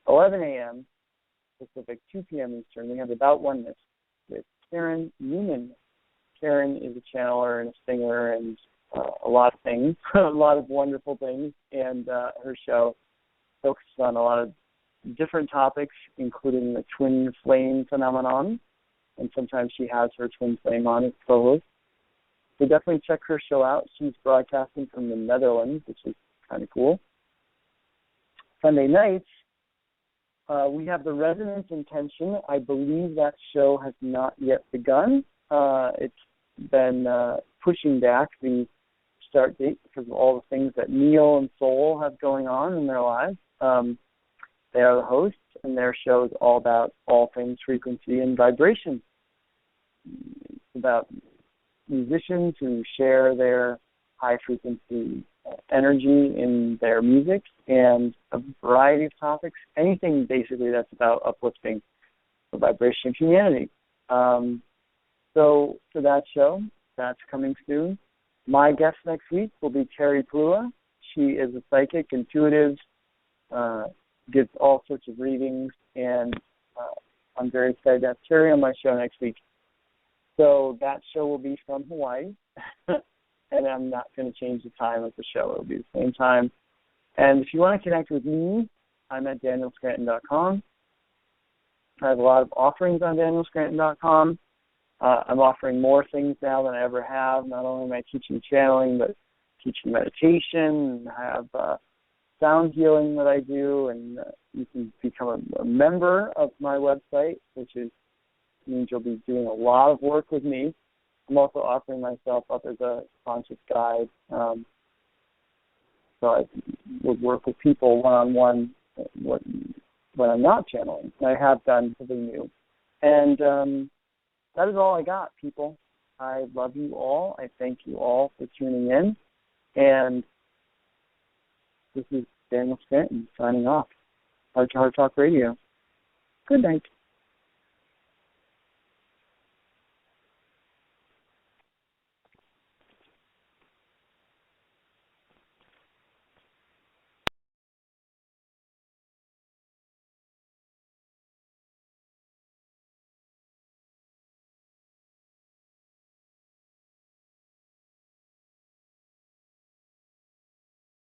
11 a.m. Pacific, 2 p.m. Eastern. We have About Oneness with Karen Newman. Karen is a channeler and a singer and a lot of things, a lot of wonderful things, and her show focuses on a lot of different topics, including the twin flame phenomenon, and sometimes she has her twin flame on as co-host. So definitely check her show out. She's broadcasting from the Netherlands, which is kind of cool. Sunday nights, we have the Resonance Intention. I believe that show has not yet begun. It's been pushing back the start date because of all the things that Neil and Soul have going on in their lives. They are the hosts, and their show is all about all things frequency and vibration. It's about musicians who share their high-frequency energy in their music and a variety of topics, anything basically that's about uplifting the vibration of humanity. So for that show, that's coming soon. My guest next week will be Terry Plua. She is a psychic, intuitive, gives all sorts of readings, and I'm very excited to have Terry on my show next week. So that show will be from Hawaii, and I'm not going to change the time of the show. It will be the same time. And if you want to connect with me, I'm at danielscranton.com. I have a lot of offerings on danielscranton.com. I'm offering more things now than I ever have. Not only am I teaching channeling, but teaching meditation. I have sound healing that I do, and you can become a member of my website, which means you'll be doing a lot of work with me. I'm also offering myself up as a conscious guide. So I would work with people one-on-one when I'm not channeling, and I have done for the new. And that is all I got, people. I love you all. I thank you all for tuning in. And this is Daniel Scranton signing off. Heart to Heart Talk Radio. Good night.